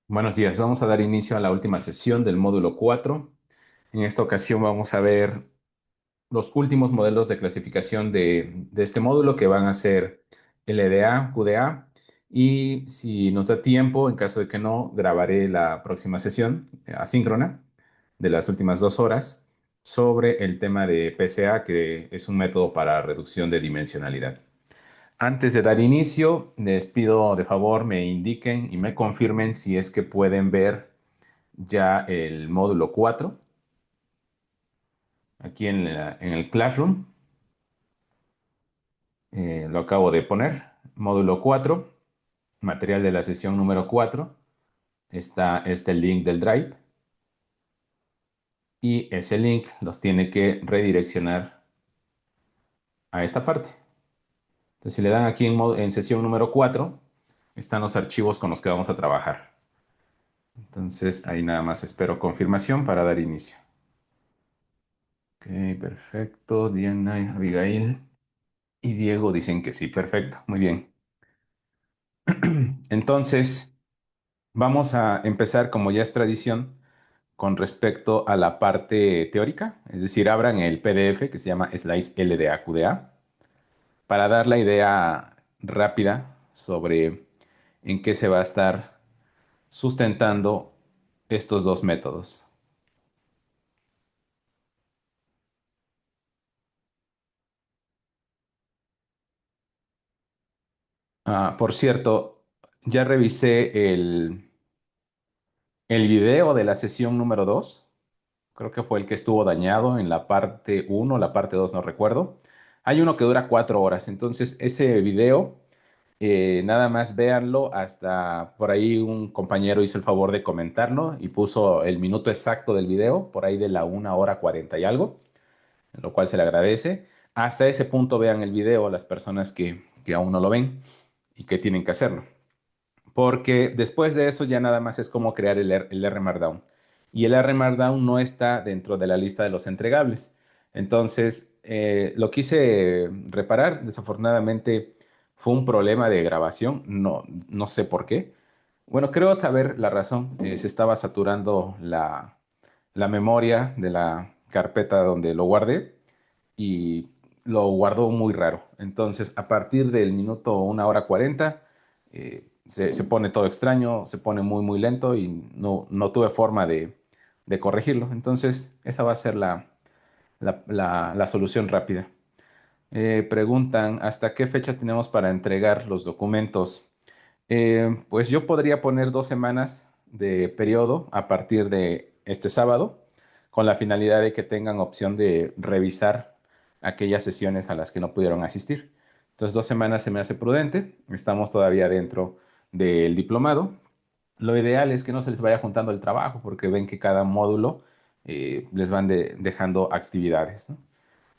Buenos días, vamos a dar inicio a la última sesión del módulo 4. En esta ocasión vamos a ver los últimos modelos de clasificación de este módulo que van a ser LDA, QDA y si nos da tiempo, en caso de que no, grabaré la próxima sesión asíncrona de las últimas 2 horas sobre el tema de PCA, que es un método para reducción de dimensionalidad. Antes de dar inicio, les pido de favor me indiquen y me confirmen si es que pueden ver ya el módulo 4 aquí en el Classroom. Lo acabo de poner. Módulo 4, material de la sesión número 4. Está este link del Drive y ese link los tiene que redireccionar a esta parte. Entonces, si le dan aquí en sesión número 4, están los archivos con los que vamos a trabajar. Entonces, ahí nada más espero confirmación para dar inicio. Ok, perfecto. Diana, Abigail y Diego dicen que sí, perfecto, muy bien. Entonces, vamos a empezar, como ya es tradición, con respecto a la parte teórica, es decir, abran el PDF que se llama Slides LDA-QDA para dar la idea rápida sobre en qué se va a estar sustentando estos dos métodos. Por cierto, ya revisé el video de la sesión número 2. Creo que fue el que estuvo dañado en la parte uno, la parte 2 no recuerdo. Hay uno que dura 4 horas, entonces ese video, nada más véanlo, hasta por ahí un compañero hizo el favor de comentarlo y puso el minuto exacto del video, por ahí de la 1 hora 40 y algo, lo cual se le agradece. Hasta ese punto vean el video las personas que aún no lo ven y que tienen que hacerlo, porque después de eso ya nada más es como crear el R Markdown. Y el R Markdown no está dentro de la lista de los entregables. Entonces, lo quise reparar. Desafortunadamente fue un problema de grabación. No, no sé por qué. Bueno, creo saber la razón. Se estaba saturando la memoria de la carpeta donde lo guardé y lo guardó muy raro. Entonces, a partir del minuto 1 hora 40, se pone todo extraño, se pone muy, muy lento y no tuve forma de corregirlo. Entonces, esa va a ser la solución rápida. Preguntan, ¿hasta qué fecha tenemos para entregar los documentos? Pues yo podría poner 2 semanas de periodo a partir de este sábado, con la finalidad de que tengan opción de revisar aquellas sesiones a las que no pudieron asistir. Entonces, 2 semanas se me hace prudente. Estamos todavía dentro del diplomado. Lo ideal es que no se les vaya juntando el trabajo, porque ven que cada módulo les van dejando actividades, ¿no?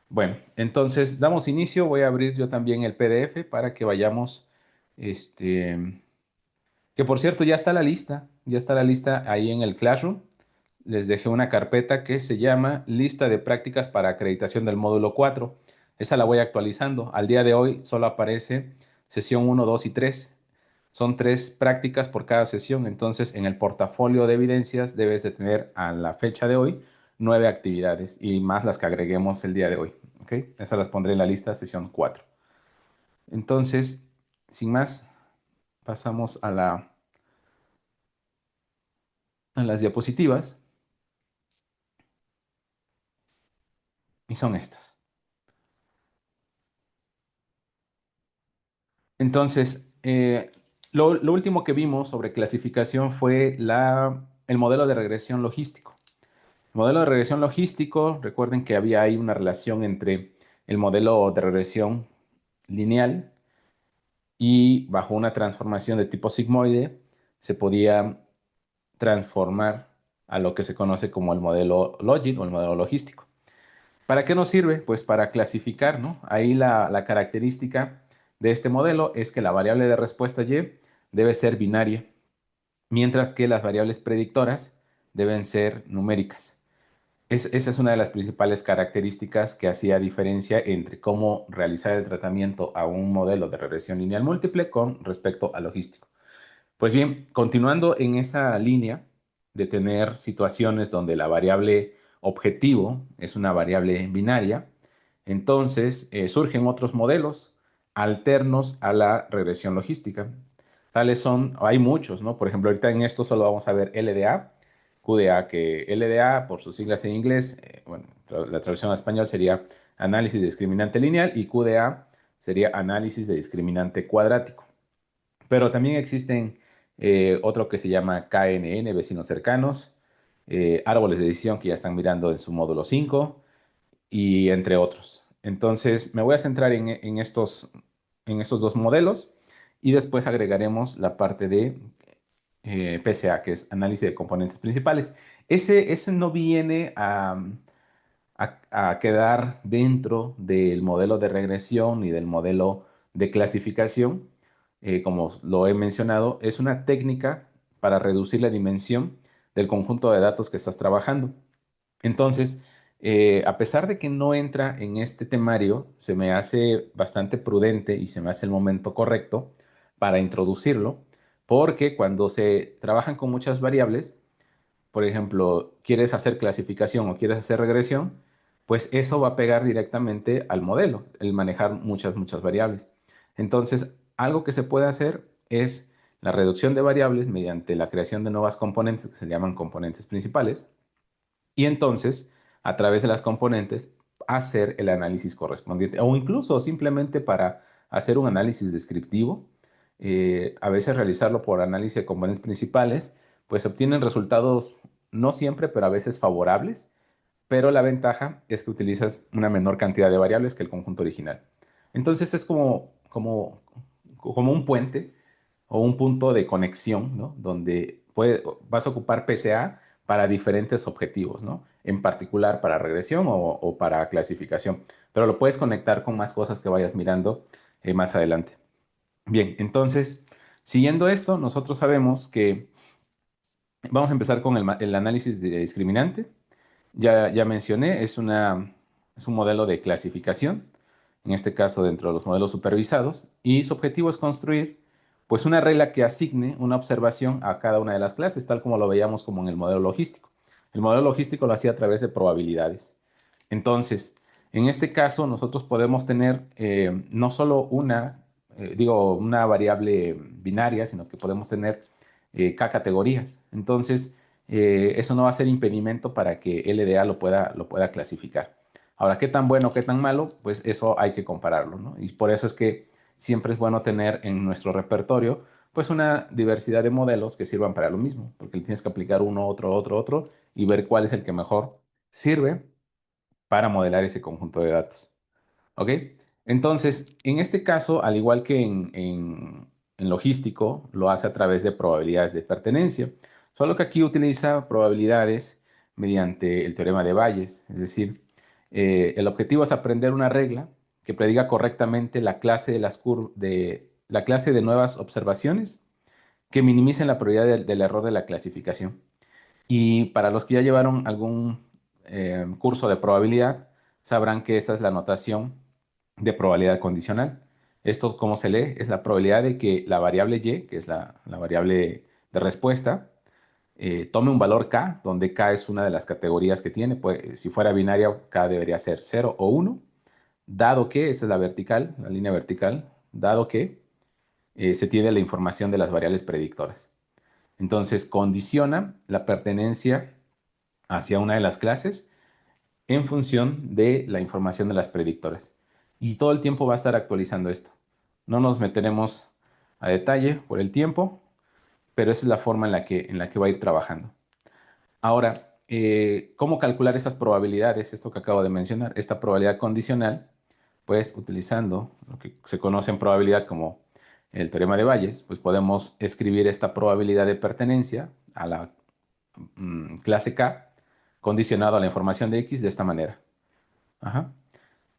Bueno, entonces damos inicio. Voy a abrir yo también el PDF para que vayamos, este, que por cierto, ya está la lista ahí en el Classroom. Les dejé una carpeta que se llama Lista de prácticas para acreditación del módulo 4. Esa la voy actualizando. Al día de hoy solo aparece sesión uno, 2 y 3. Son 3 prácticas por cada sesión. Entonces, en el portafolio de evidencias debes de tener a la fecha de hoy 9 actividades y más las que agreguemos el día de hoy. ¿Ok? Esas las pondré en la lista sesión 4. Entonces, sin más, pasamos a las diapositivas y son estas. Entonces, lo último que vimos sobre clasificación fue el modelo de regresión logístico. El modelo de regresión logístico, recuerden que había ahí una relación entre el modelo de regresión lineal y bajo una transformación de tipo sigmoide se podía transformar a lo que se conoce como el modelo logit o el modelo logístico. ¿Para qué nos sirve? Pues para clasificar, ¿no? Ahí la característica de este modelo es que la variable de respuesta y debe ser binaria, mientras que las variables predictoras deben ser numéricas. Esa es una de las principales características que hacía diferencia entre cómo realizar el tratamiento a un modelo de regresión lineal múltiple con respecto al logístico. Pues bien, continuando en esa línea de tener situaciones donde la variable objetivo es una variable binaria, entonces surgen otros modelos alternos a la regresión logística. Tales son, hay muchos, ¿no? Por ejemplo, ahorita en esto solo vamos a ver LDA, QDA, que LDA, por sus siglas en inglés, bueno, la traducción al español sería análisis de discriminante lineal y QDA sería análisis de discriminante cuadrático. Pero también existen otro que se llama KNN, vecinos cercanos, árboles de decisión que ya están mirando en su módulo 5 y entre otros. Entonces, me voy a centrar en estos dos modelos y después agregaremos la parte de PCA, que es análisis de componentes principales. Ese no viene a quedar dentro del modelo de regresión y del modelo de clasificación. Como lo he mencionado, es una técnica para reducir la dimensión del conjunto de datos que estás trabajando. Entonces, a pesar de que no entra en este temario, se me hace bastante prudente y se me hace el momento correcto para introducirlo, porque cuando se trabajan con muchas variables, por ejemplo, quieres hacer clasificación o quieres hacer regresión, pues eso va a pegar directamente al modelo, el manejar muchas variables. Entonces, algo que se puede hacer es la reducción de variables mediante la creación de nuevas componentes que se llaman componentes principales y entonces, a través de las componentes, hacer el análisis correspondiente o incluso simplemente para hacer un análisis descriptivo, a veces realizarlo por análisis de componentes principales, pues obtienen resultados no siempre, pero a veces favorables, pero la ventaja es que utilizas una menor cantidad de variables que el conjunto original. Entonces es como un puente o un punto de conexión, ¿no? Donde vas a ocupar PCA para diferentes objetivos, ¿no? En particular para regresión o para clasificación, pero lo puedes conectar con más cosas que vayas mirando más adelante. Bien, entonces, siguiendo esto, nosotros sabemos que vamos a empezar con el análisis de discriminante. Ya mencioné, es un modelo de clasificación, en este caso dentro de los modelos supervisados, y su objetivo es construir pues una regla que asigne una observación a cada una de las clases, tal como lo veíamos como en el modelo logístico. El modelo logístico lo hacía a través de probabilidades. Entonces, en este caso, nosotros podemos tener no solo una variable binaria, sino que podemos tener K categorías. Entonces, eso no va a ser impedimento para que LDA lo pueda clasificar. Ahora, ¿qué tan bueno, qué tan malo? Pues eso hay que compararlo, ¿no? Y por eso es que siempre es bueno tener en nuestro repertorio pues una diversidad de modelos que sirvan para lo mismo, porque le tienes que aplicar uno, otro y ver cuál es el que mejor sirve para modelar ese conjunto de datos. ¿Ok? Entonces, en este caso, al igual que en logístico, lo hace a través de probabilidades de pertenencia, solo que aquí utiliza probabilidades mediante el teorema de Bayes, es decir, el objetivo es aprender una regla que prediga correctamente la clase de nuevas observaciones que minimicen la probabilidad del error de la clasificación. Y para los que ya llevaron algún curso de probabilidad, sabrán que esa es la notación de probabilidad condicional. Esto, ¿cómo se lee? Es la probabilidad de que la variable y, que es la variable de respuesta, tome un valor k, donde k es una de las categorías que tiene. Pues, si fuera binaria, k debería ser 0 o 1, dado que, esa es la vertical, la línea vertical, dado que se tiene la información de las variables predictoras. Entonces, condiciona la pertenencia hacia una de las clases en función de la información de las predictoras. Y todo el tiempo va a estar actualizando esto. No nos meteremos a detalle por el tiempo, pero esa es la forma en la que va a ir trabajando. Ahora, ¿cómo calcular esas probabilidades? Esto que acabo de mencionar, esta probabilidad condicional, pues utilizando lo que se conoce en probabilidad como el teorema de Bayes, pues podemos escribir esta probabilidad de pertenencia a la clase K condicionado a la información de X de esta manera. Ajá.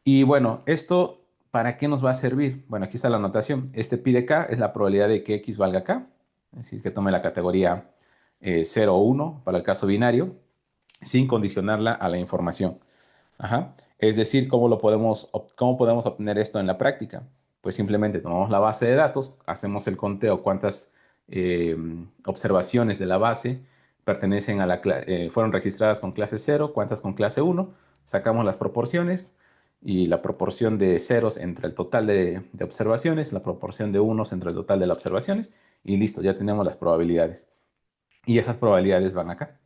Y bueno, ¿esto para qué nos va a servir? Bueno, aquí está la anotación. Este pi de K es la probabilidad de que X valga K, es decir, que tome la categoría 0 o 1 para el caso binario, sin condicionarla a la información. Ajá. Es decir, ¿cómo podemos obtener esto en la práctica? Pues simplemente tomamos la base de datos, hacemos el conteo cuántas eh, observaciones de la base pertenecen a fueron registradas con clase 0, cuántas con clase 1, sacamos las proporciones y la proporción de ceros entre el total de observaciones, la proporción de unos entre el total de las observaciones y listo, ya tenemos las probabilidades. Y esas probabilidades van acá.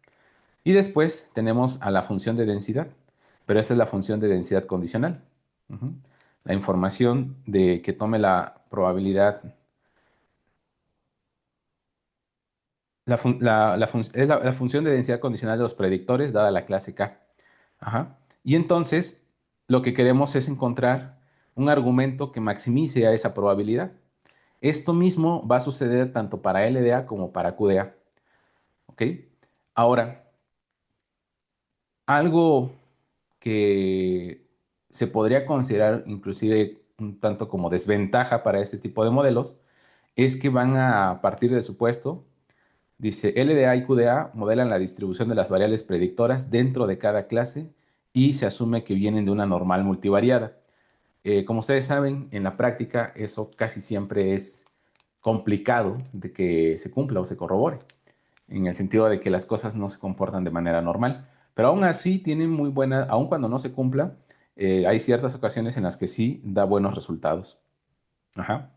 Y después tenemos a la función de densidad, pero esta es la función de densidad condicional. Ujú. La información de que tome la probabilidad, es la función de densidad condicional de los predictores dada la clase K. Ajá. Y entonces lo que queremos es encontrar un argumento que maximice a esa probabilidad. Esto mismo va a suceder tanto para LDA como para QDA. ¿Ok? Ahora, algo que se podría considerar inclusive un tanto como desventaja para este tipo de modelos es que van a partir del supuesto, dice, LDA y QDA modelan la distribución de las variables predictoras dentro de cada clase y se asume que vienen de una normal multivariada. Como ustedes saben, en la práctica eso casi siempre es complicado de que se cumpla o se corrobore en el sentido de que las cosas no se comportan de manera normal. Pero aún así tienen muy buena, aun cuando no se cumpla, hay ciertas ocasiones en las que sí da buenos resultados. Ajá.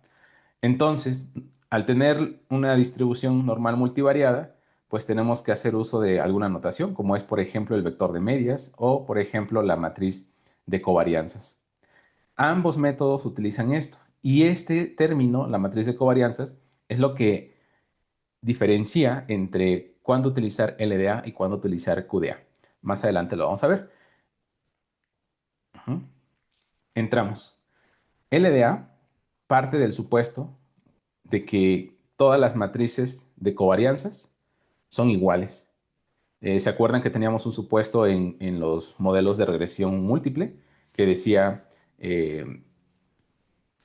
Entonces, al tener una distribución normal multivariada, pues tenemos que hacer uso de alguna notación, como es, por ejemplo, el vector de medias o, por ejemplo, la matriz de covarianzas. Ambos métodos utilizan esto. Y este término, la matriz de covarianzas, es lo que diferencia entre cuándo utilizar LDA y cuándo utilizar QDA. Más adelante lo vamos a ver. Ujú. Entramos. LDA parte del supuesto de que todas las matrices de covarianzas son iguales. ¿Se acuerdan que teníamos un supuesto en los modelos de regresión múltiple que decía, eh,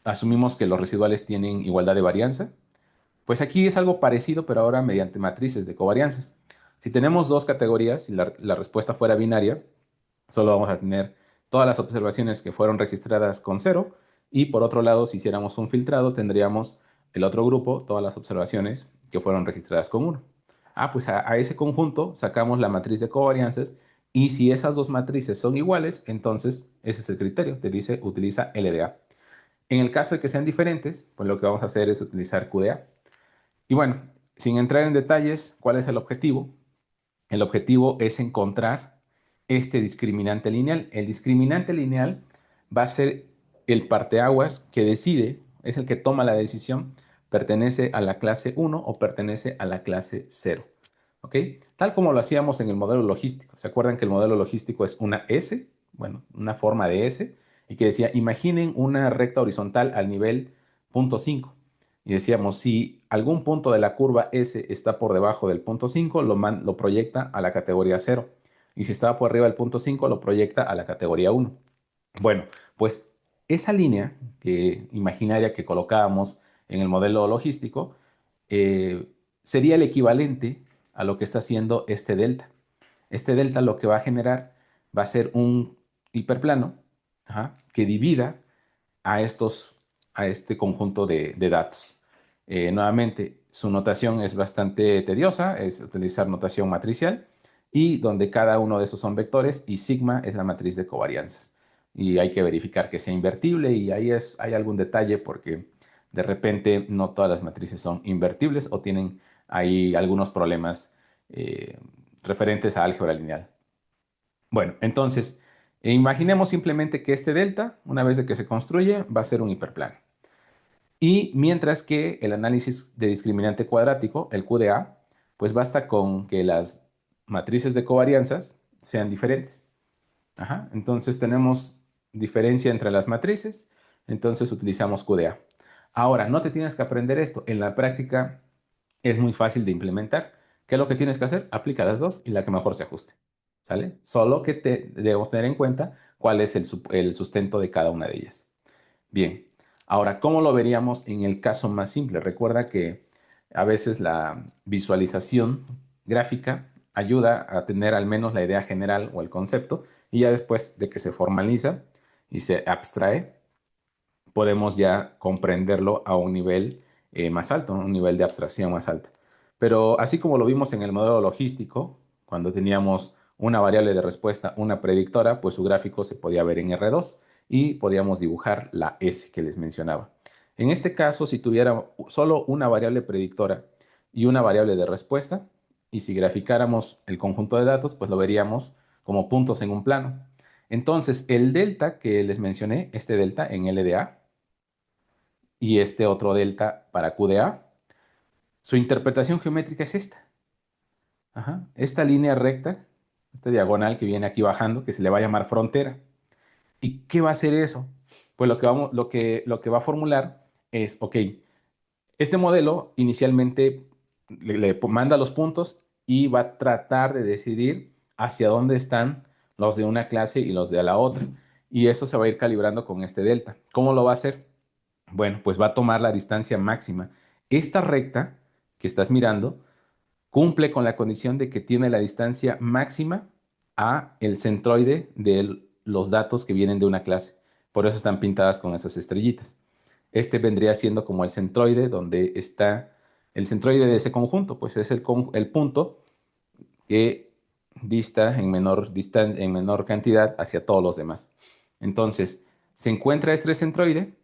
asumimos que los residuales tienen igualdad de varianza? Pues aquí es algo parecido, pero ahora mediante matrices de covarianzas. Si tenemos dos categorías y la respuesta fuera binaria, solo vamos a tener todas las observaciones que fueron registradas con cero y por otro lado, si hiciéramos un filtrado, tendríamos el otro grupo, todas las observaciones que fueron registradas con uno. Pues a ese conjunto sacamos la matriz de covarianzas y si esas dos matrices son iguales, entonces ese es el criterio, te dice utiliza LDA. En el caso de que sean diferentes, pues lo que vamos a hacer es utilizar QDA. Y bueno, sin entrar en detalles, ¿cuál es el objetivo? El objetivo es encontrar este discriminante lineal. El discriminante lineal va a ser el parteaguas que decide, es el que toma la decisión, pertenece a la clase 1 o pertenece a la clase 0. ¿Ok? Tal como lo hacíamos en el modelo logístico. ¿Se acuerdan que el modelo logístico es una S? Bueno, una forma de S. Y que decía, imaginen una recta horizontal al nivel punto 5. Y decíamos, si algún punto de la curva S está por debajo del punto 5, lo proyecta a la categoría 0. Y si estaba por arriba del punto 5, lo proyecta a la categoría 1. Bueno, pues esa línea imaginaria que colocábamos en el modelo logístico eh, sería el equivalente a lo que está haciendo este delta. Este delta lo que va a generar va a ser un hiperplano, ajá, que divida a, a este conjunto de datos. Nuevamente, su notación es bastante tediosa, es utilizar notación matricial y donde cada uno de esos son vectores y sigma es la matriz de covarianzas. Y hay que verificar que sea invertible y ahí hay algún detalle porque de repente no todas las matrices son invertibles o tienen ahí algunos problemas eh, referentes a álgebra lineal. Bueno, entonces, imaginemos simplemente que este delta, una vez de que se construye, va a ser un hiperplano. Y mientras que el análisis de discriminante cuadrático, el QDA, pues basta con que las matrices de covarianzas sean diferentes. Ajá, entonces tenemos diferencia entre las matrices, entonces utilizamos QDA. Ahora, no te tienes que aprender esto. En la práctica es muy fácil de implementar. ¿Qué es lo que tienes que hacer? Aplica las dos y la que mejor se ajuste. ¿Sale? Solo que debemos tener en cuenta cuál es el sustento de cada una de ellas. Bien, ahora, ¿cómo lo veríamos en el caso más simple? Recuerda que a veces la visualización gráfica ayuda a tener al menos la idea general o el concepto y ya después de que se formaliza y se abstrae, podemos ya comprenderlo a un nivel más alto, un nivel de abstracción más alto. Pero así como lo vimos en el modelo logístico, cuando teníamos una variable de respuesta, una predictora, pues su gráfico se podía ver en R2 y podíamos dibujar la S que les mencionaba. En este caso, si tuviera solo una variable predictora y una variable de respuesta, y si graficáramos el conjunto de datos, pues lo veríamos como puntos en un plano. Entonces, el delta que les mencioné, este delta en LDA y este otro delta para QDA, su interpretación geométrica es esta. Ajá. Esta línea recta, esta diagonal que viene aquí bajando, que se le va a llamar frontera. ¿Y qué va a hacer eso? Pues lo que va a formular es, ok, este modelo inicialmente le manda los puntos y va a tratar de decidir hacia dónde están los de una clase y los de la otra. Y eso se va a ir calibrando con este delta. ¿Cómo lo va a hacer? Bueno, pues va a tomar la distancia máxima. Esta recta que estás mirando cumple con la condición de que tiene la distancia máxima a el centroide de los datos que vienen de una clase. Por eso están pintadas con esas estrellitas. Este vendría siendo como el centroide donde está el centroide de ese conjunto, pues es el punto que dista en menor cantidad hacia todos los demás. Entonces, se encuentra este centroide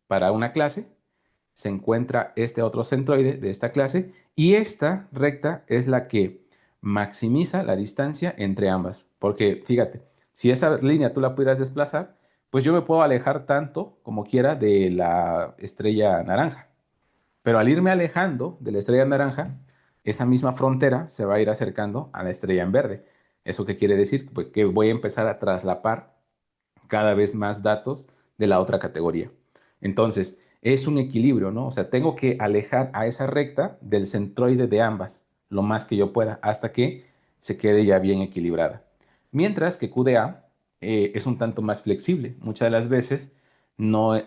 para una clase, se encuentra este otro centroide de esta clase y esta recta es la que maximiza la distancia entre ambas. Porque fíjate, si esa línea tú la pudieras desplazar, pues yo me puedo alejar tanto como quiera de la estrella naranja. Pero al irme alejando de la estrella naranja, esa misma frontera se va a ir acercando a la estrella en verde. ¿Eso qué quiere decir? Pues que voy a empezar a traslapar cada vez más datos de la otra categoría. Entonces, es un equilibrio, ¿no? O sea, tengo que alejar a esa recta del centroide de ambas lo más que yo pueda hasta que se quede ya bien equilibrada. Mientras que QDA es un tanto más flexible. Muchas de las veces no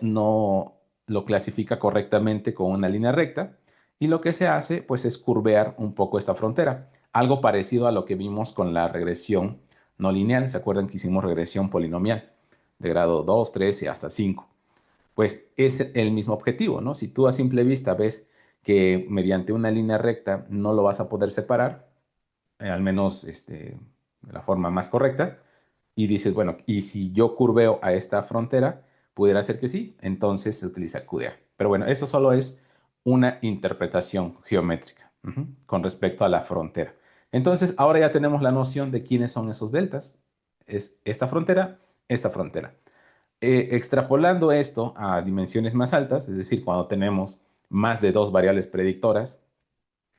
lo clasifica correctamente con una línea recta y lo que se hace pues es curvear un poco esta frontera. Algo parecido a lo que vimos con la regresión no lineal. ¿Se acuerdan que hicimos regresión polinomial de grado 2, 3 y hasta 5? Pues es el mismo objetivo, ¿no? Si tú a simple vista ves que mediante una línea recta no lo vas a poder separar, al menos de la forma más correcta, y dices, bueno, y si yo curveo a esta frontera, pudiera ser que sí, entonces se utiliza QDA. Pero bueno, eso solo es una interpretación geométrica con respecto a la frontera. Entonces, ahora ya tenemos la noción de quiénes son esos deltas. Es esta frontera, esta frontera. Extrapolando esto a dimensiones más altas, es decir, cuando tenemos más de dos variables predictoras,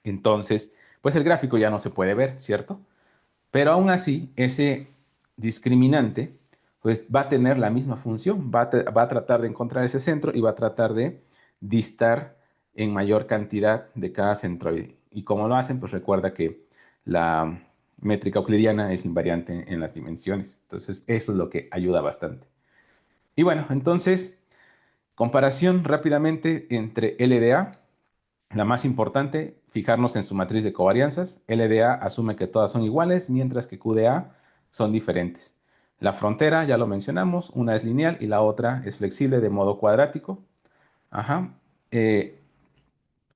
entonces, pues el gráfico ya no se puede ver, ¿cierto? Pero aún así, ese discriminante, pues va a tener la misma función, va a tratar de encontrar ese centro y va a tratar de distar en mayor cantidad de cada centroide. ¿Y cómo lo hacen? Pues recuerda que la métrica euclidiana es invariante en las dimensiones. Entonces, eso es lo que ayuda bastante. Y bueno, entonces, comparación rápidamente entre LDA, la más importante, fijarnos en su matriz de covarianzas. LDA asume que todas son iguales, mientras que QDA son diferentes. La frontera, ya lo mencionamos, una es lineal y la otra es flexible de modo cuadrático. Ajá. Eh,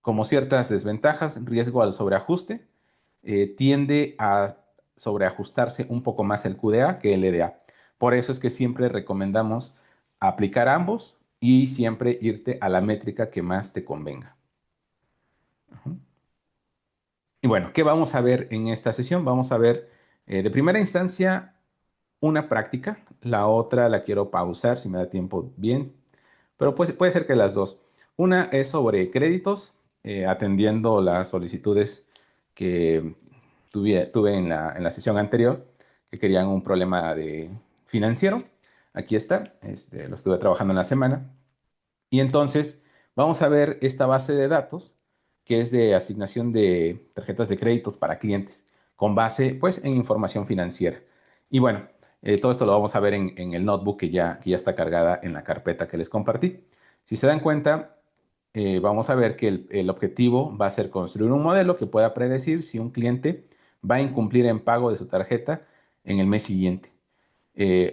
como ciertas desventajas, riesgo al sobreajuste, tiende a sobreajustarse un poco más el QDA que el LDA. Por eso es que siempre recomendamos aplicar ambos y siempre irte a la métrica que más te convenga. Ujú. Y bueno, ¿qué vamos a ver en esta sesión? Vamos a ver de primera instancia una práctica, la otra la quiero pausar si me da tiempo bien, pero puede ser que las dos. Una es sobre créditos, atendiendo las solicitudes que tuve en la sesión anterior, que querían un problema de financiero. Aquí está, lo estuve trabajando en la semana. Y entonces vamos a ver esta base de datos que es de asignación de tarjetas de créditos para clientes con base pues en información financiera. Y bueno, todo esto lo vamos a ver en el notebook que ya está cargada en la carpeta que les compartí. Si se dan cuenta, vamos a ver que el objetivo va a ser construir un modelo que pueda predecir si un cliente va a incumplir en pago de su tarjeta en el mes siguiente.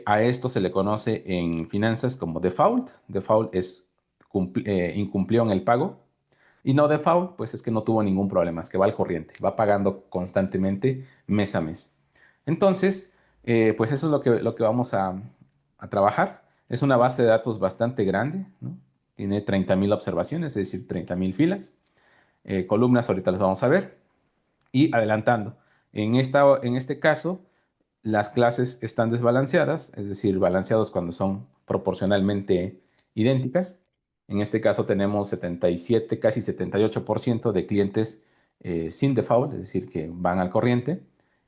A esto se le conoce en finanzas como default. Default es incumplió en el pago. Y no default, pues es que no tuvo ningún problema, es que va al corriente, va pagando constantemente mes a mes. Entonces, pues eso es lo que vamos a trabajar. Es una base de datos bastante grande, ¿no? Tiene 30.000 observaciones, es decir, 30.000 filas. Columnas, ahorita las vamos a ver. Y adelantando, en este caso, las clases están desbalanceadas, es decir, balanceados cuando son proporcionalmente idénticas. En este caso tenemos 77, casi 78% de clientes sin default, es decir, que van al corriente,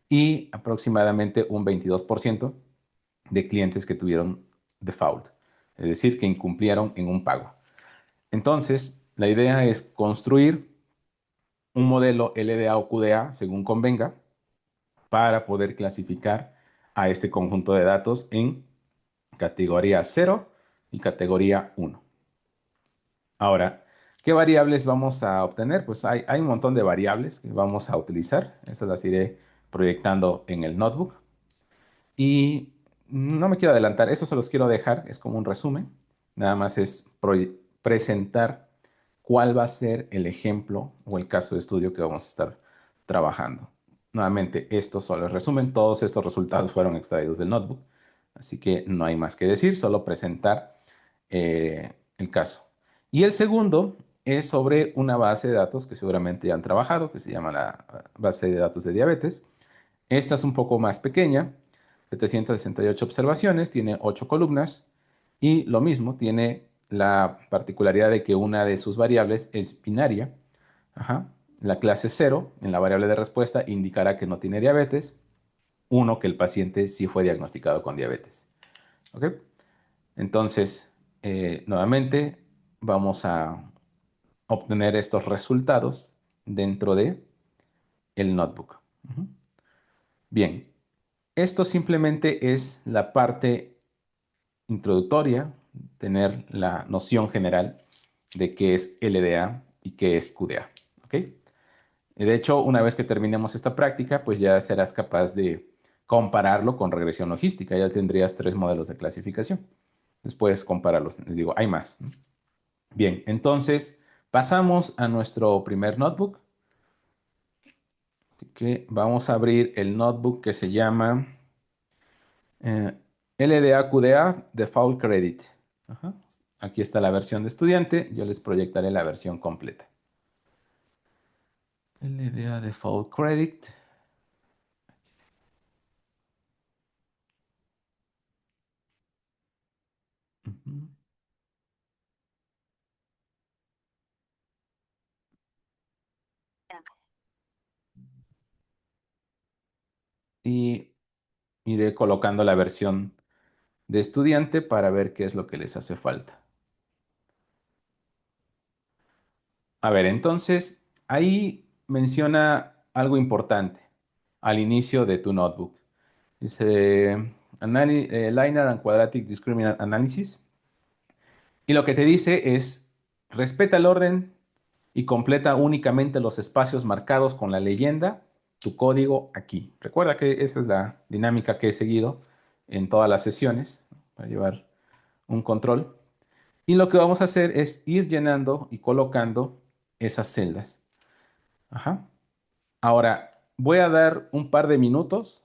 y aproximadamente un 22% de clientes que tuvieron default, es decir, que incumplieron en un pago. Entonces, la idea es construir un modelo LDA o QDA, según convenga, para poder clasificar a este conjunto de datos en categoría 0 y categoría 1. Ahora, ¿qué variables vamos a obtener? Pues hay un montón de variables que vamos a utilizar. Estas las iré proyectando en el notebook. Y no me quiero adelantar, eso se los quiero dejar, es como un resumen. Nada más es presentar cuál va a ser el ejemplo o el caso de estudio que vamos a estar trabajando. Nuevamente, esto solo es resumen, todos estos resultados fueron extraídos del notebook, así que no hay más que decir, solo presentar el caso. Y el segundo es sobre una base de datos que seguramente ya han trabajado, que se llama la base de datos de diabetes. Esta es un poco más pequeña, 768 observaciones, tiene 8 columnas y lo mismo, tiene la particularidad de que una de sus variables es binaria. Ajá. La clase 0 en la variable de respuesta indicará que no tiene diabetes, 1 que el paciente sí fue diagnosticado con diabetes. ¿Ok? Entonces, nuevamente vamos a obtener estos resultados dentro de el notebook. Ujú. Bien, esto simplemente es la parte introductoria, tener la noción general de qué es LDA y qué es QDA. ¿Ok? De hecho, una vez que terminemos esta práctica, pues ya serás capaz de compararlo con regresión logística. Ya tendrías 3 modelos de clasificación. Después compararlos. Les digo, hay más. Bien, entonces pasamos a nuestro primer notebook. Así que vamos a abrir el notebook que se llama LDA-QDA Default Credit. Ajá. Aquí está la versión de estudiante. Yo les proyectaré la versión completa. LDA Default Credit. Ujú. Y iré colocando la versión de estudiante para ver qué es lo que les hace falta. A ver, entonces, ahí menciona algo importante al inicio de tu notebook. Dice Linear and Quadratic Discriminant Analysis. Y lo que te dice es, respeta el orden y completa únicamente los espacios marcados con la leyenda, tu código aquí. Recuerda que esa es la dinámica que he seguido en todas las sesiones para llevar un control. Y lo que vamos a hacer es ir llenando y colocando esas celdas. Ajá. Ahora, voy a dar un par de minutos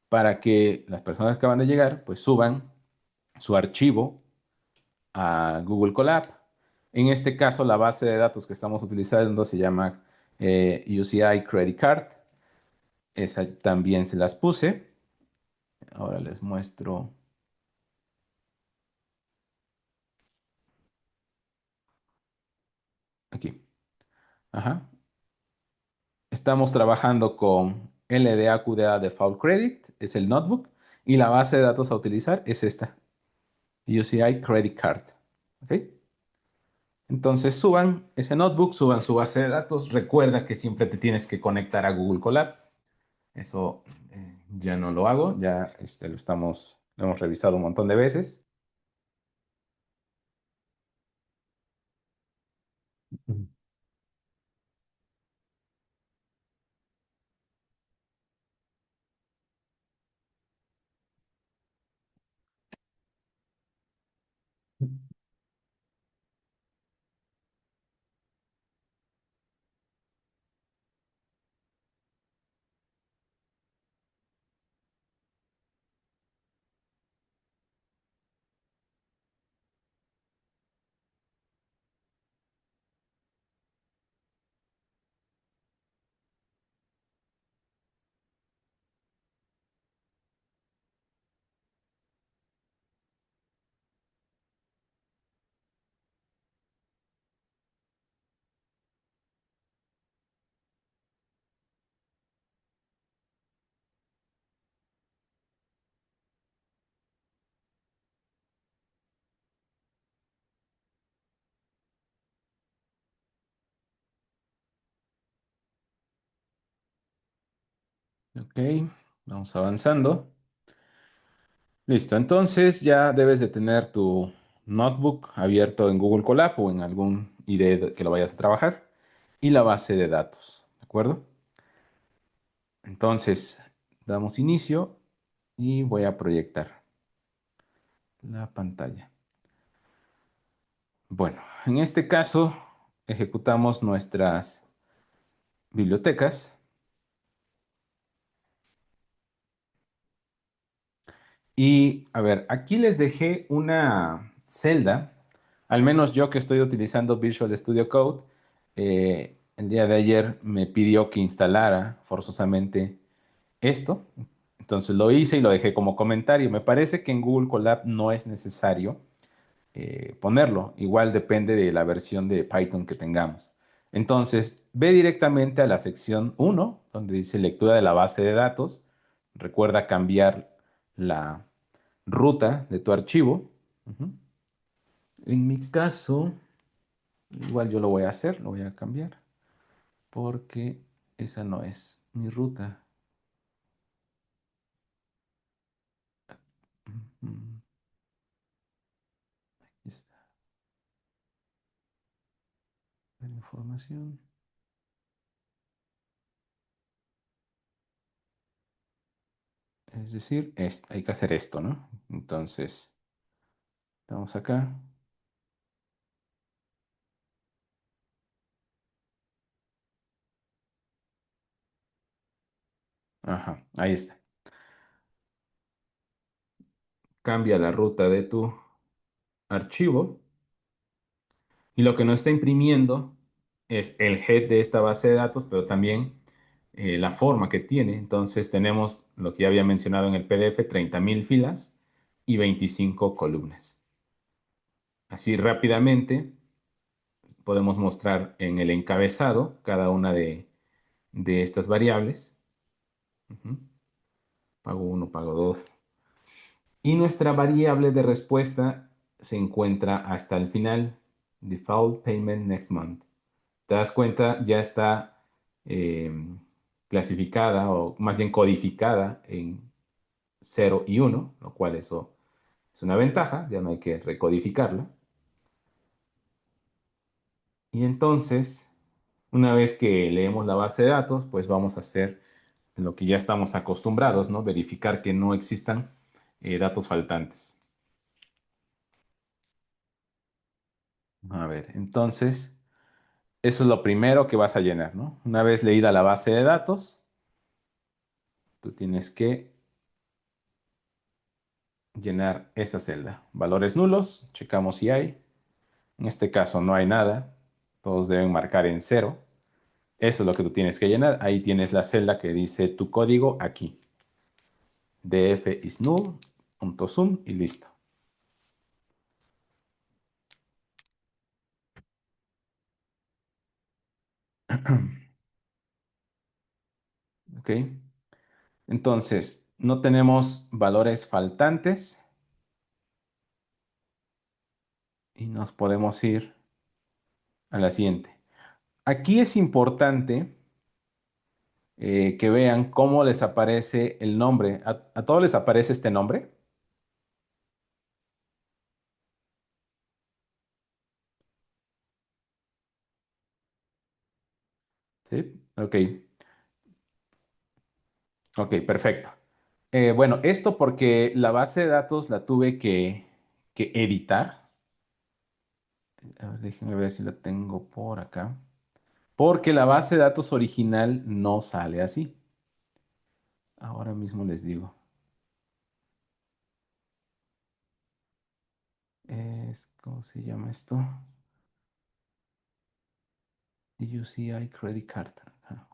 para que las personas que acaban de llegar pues suban su archivo a Google Colab. En este caso, la base de datos que estamos utilizando se llama UCI Credit Card. Esa también se las puse. Ahora les muestro aquí. Ajá. Estamos trabajando con LDA QDA Default Credit, es el notebook, y la base de datos a utilizar es esta, UCI Credit Card. ¿Ok? Entonces suban ese notebook, suban su base de datos. Recuerda que siempre te tienes que conectar a Google Colab. Eso ya no lo hago, ya lo hemos revisado un montón de veces. Ujú. Ok, vamos avanzando. Listo, entonces ya debes de tener tu notebook abierto en Google Colab o en algún IDE que lo vayas a trabajar y la base de datos, ¿de acuerdo? Entonces, damos inicio y voy a proyectar la pantalla. Bueno, en este caso ejecutamos nuestras bibliotecas y a ver, aquí les dejé una celda, al menos yo que estoy utilizando Visual Studio Code, el día de ayer me pidió que instalara forzosamente esto, entonces lo hice y lo dejé como comentario. Me parece que en Google Colab no es necesario ponerlo. Igual depende de la versión de Python que tengamos. Entonces, ve directamente a la sección uno donde dice lectura de la base de datos. Recuerda cambiar la ruta de tu archivo. Ujú. En mi caso, igual yo lo voy a hacer, lo voy a cambiar, porque esa no es mi ruta. Ujú. Aquí está la información. Es decir, hay que hacer esto, ¿no? Entonces, estamos acá. Ajá, ahí está. Cambia la ruta de tu archivo y lo que nos está imprimiendo es el head de esta base de datos, pero también la forma que tiene. Entonces tenemos lo que ya había mencionado en el PDF, 30.000 filas y 25 columnas. Así rápidamente podemos mostrar en el encabezado cada una de estas variables. Ujú. Pago uno, pago 2. Y nuestra variable de respuesta se encuentra hasta el final. Default payment next month. ¿Te das cuenta? Ya está eh, clasificada o más bien codificada en 0 y 1, lo cual eso es una ventaja, ya no hay que recodificarla. Y entonces, una vez que leemos la base de datos, pues vamos a hacer lo que ya estamos acostumbrados, ¿no? Verificar que no existan datos faltantes. A ver, entonces, eso es lo primero que vas a llenar, ¿no? Una vez leída la base de datos, tú tienes que llenar esa celda. Valores nulos, checamos si hay. En este caso no hay nada. Todos deben marcar en cero. Eso es lo que tú tienes que llenar. Ahí tienes la celda que dice tu código aquí. df is null, punto sum y listo. ¿Ok? Entonces, no tenemos valores faltantes y nos podemos ir a la siguiente. Aquí es importante que vean cómo les aparece el nombre. ¿A todos les aparece este nombre? ¿Sí? Ok, ok, perfecto. Bueno, esto porque la base de datos la tuve que editar. A ver, déjenme ver si la tengo por acá. Porque la base de datos original no sale así. Ahora mismo les digo. ¿Cómo se llama esto? UCI Credit Card. Ajá.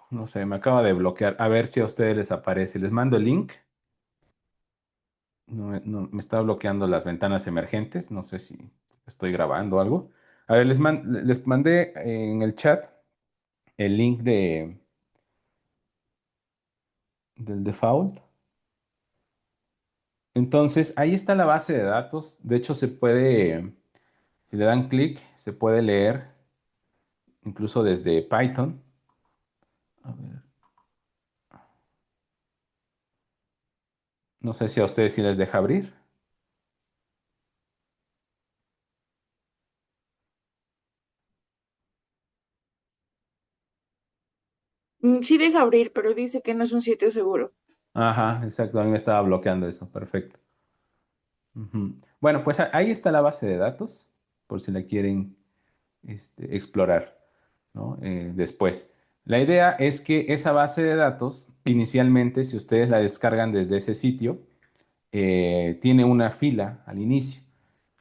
No sé, me acaba de bloquear. A ver si a ustedes les aparece. Les mando el link. No, me está bloqueando las ventanas emergentes. No sé si estoy grabando o algo. A ver, les mandé en el chat el link del default. Entonces, ahí está la base de datos. De hecho, se puede, si le dan clic, se puede leer incluso desde Python. A ver, no sé si a ustedes sí les deja abrir. Sí deja abrir, pero dice que no es un sitio seguro. Ajá, exacto. A mí me estaba bloqueando eso. Perfecto. Ujú. Bueno, pues ahí está la base de datos, por si la quieren explorar, ¿no? Después. La idea es que esa base de datos, inicialmente, si ustedes la descargan desde ese sitio, tiene una fila al inicio.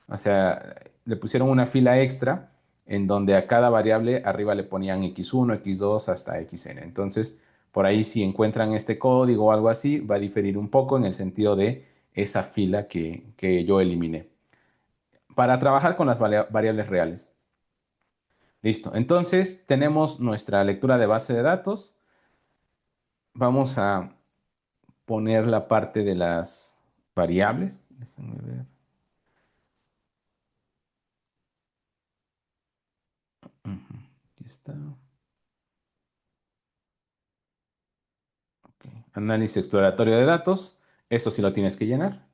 O sea, le pusieron una fila extra en donde a cada variable arriba le ponían x1, x2 hasta xn. Entonces, por ahí si encuentran este código o algo así, va a diferir un poco en el sentido de esa fila que yo eliminé. Para trabajar con las variables reales. Listo. Entonces, tenemos nuestra lectura de base de datos. Vamos a poner la parte de las variables. Déjenme ver. Ujú, aquí está. Ok. Análisis exploratorio de datos. Eso sí lo tienes que llenar.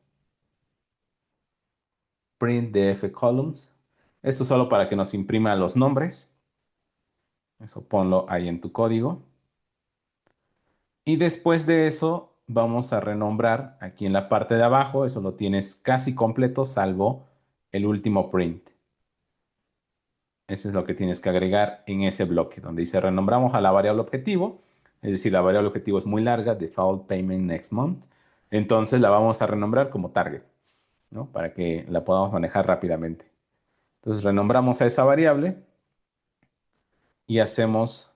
Print df columns. Esto solo para que nos imprima los nombres. Eso ponlo ahí en tu código. Y después de eso vamos a renombrar aquí en la parte de abajo. Eso lo tienes casi completo salvo el último print. Eso es lo que tienes que agregar en ese bloque donde dice renombramos a la variable objetivo. Es decir, la variable objetivo es muy larga, default payment next month. Entonces la vamos a renombrar como target, ¿no? Para que la podamos manejar rápidamente. Entonces renombramos a esa variable y hacemos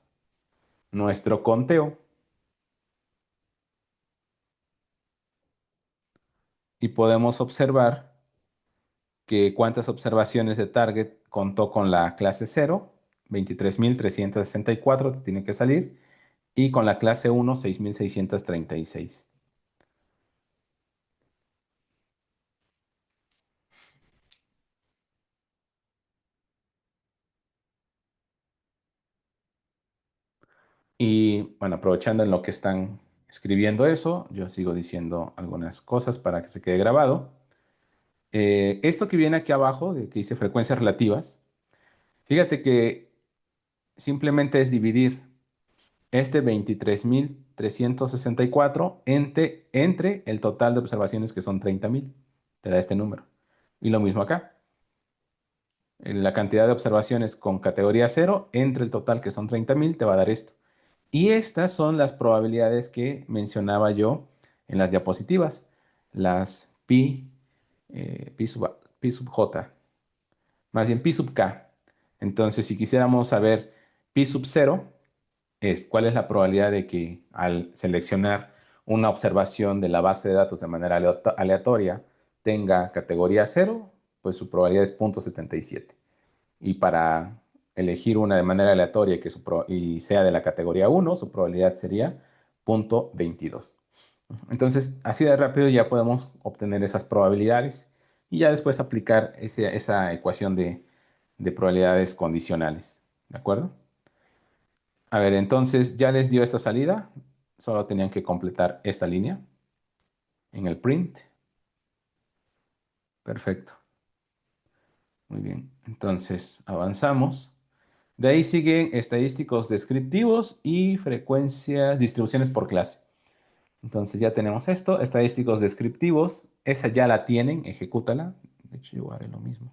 nuestro conteo y podemos observar que cuántas observaciones de target contó con la clase 0, 23.364 te tiene que salir, y con la clase 1, 6.636. Y bueno, aprovechando en lo que están escribiendo eso, yo sigo diciendo algunas cosas para que se quede grabado. Esto que viene aquí abajo, de que dice frecuencias relativas, fíjate que simplemente es dividir este 23.364 entre el total de observaciones que son 30.000. Te da este número. Y lo mismo acá. La cantidad de observaciones con categoría cero entre el total que son 30.000 te va a dar esto. Y estas son las probabilidades que mencionaba yo en las diapositivas. Las pi, pi sub j, más bien pi sub k. Entonces, si quisiéramos saber pi sub cero, es cuál es la probabilidad de que al seleccionar una observación de la base de datos de manera aleatoria tenga categoría cero, pues su probabilidad es 0.77. Y para elegir una de manera aleatoria y sea de la categoría uno, su probabilidad sería 0.22. Entonces, así de rápido ya podemos obtener esas probabilidades y ya después aplicar esa ecuación de probabilidades condicionales. ¿De acuerdo? A ver, entonces ya les dio esta salida. Solo tenían que completar esta línea en el print. Perfecto. Muy bien. Entonces avanzamos. De ahí siguen estadísticos descriptivos y frecuencias, distribuciones por clase. Entonces ya tenemos esto, estadísticos descriptivos. Esa ya la tienen, ejecútala. De hecho, yo haré lo mismo.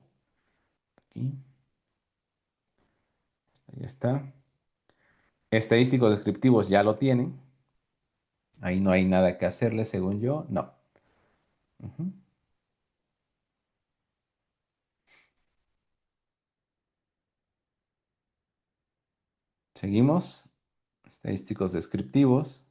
Aquí, ahí está. Estadísticos descriptivos ya lo tienen. Ahí no hay nada que hacerle, según yo. No. Ujú. Seguimos. estadísticos descriptivos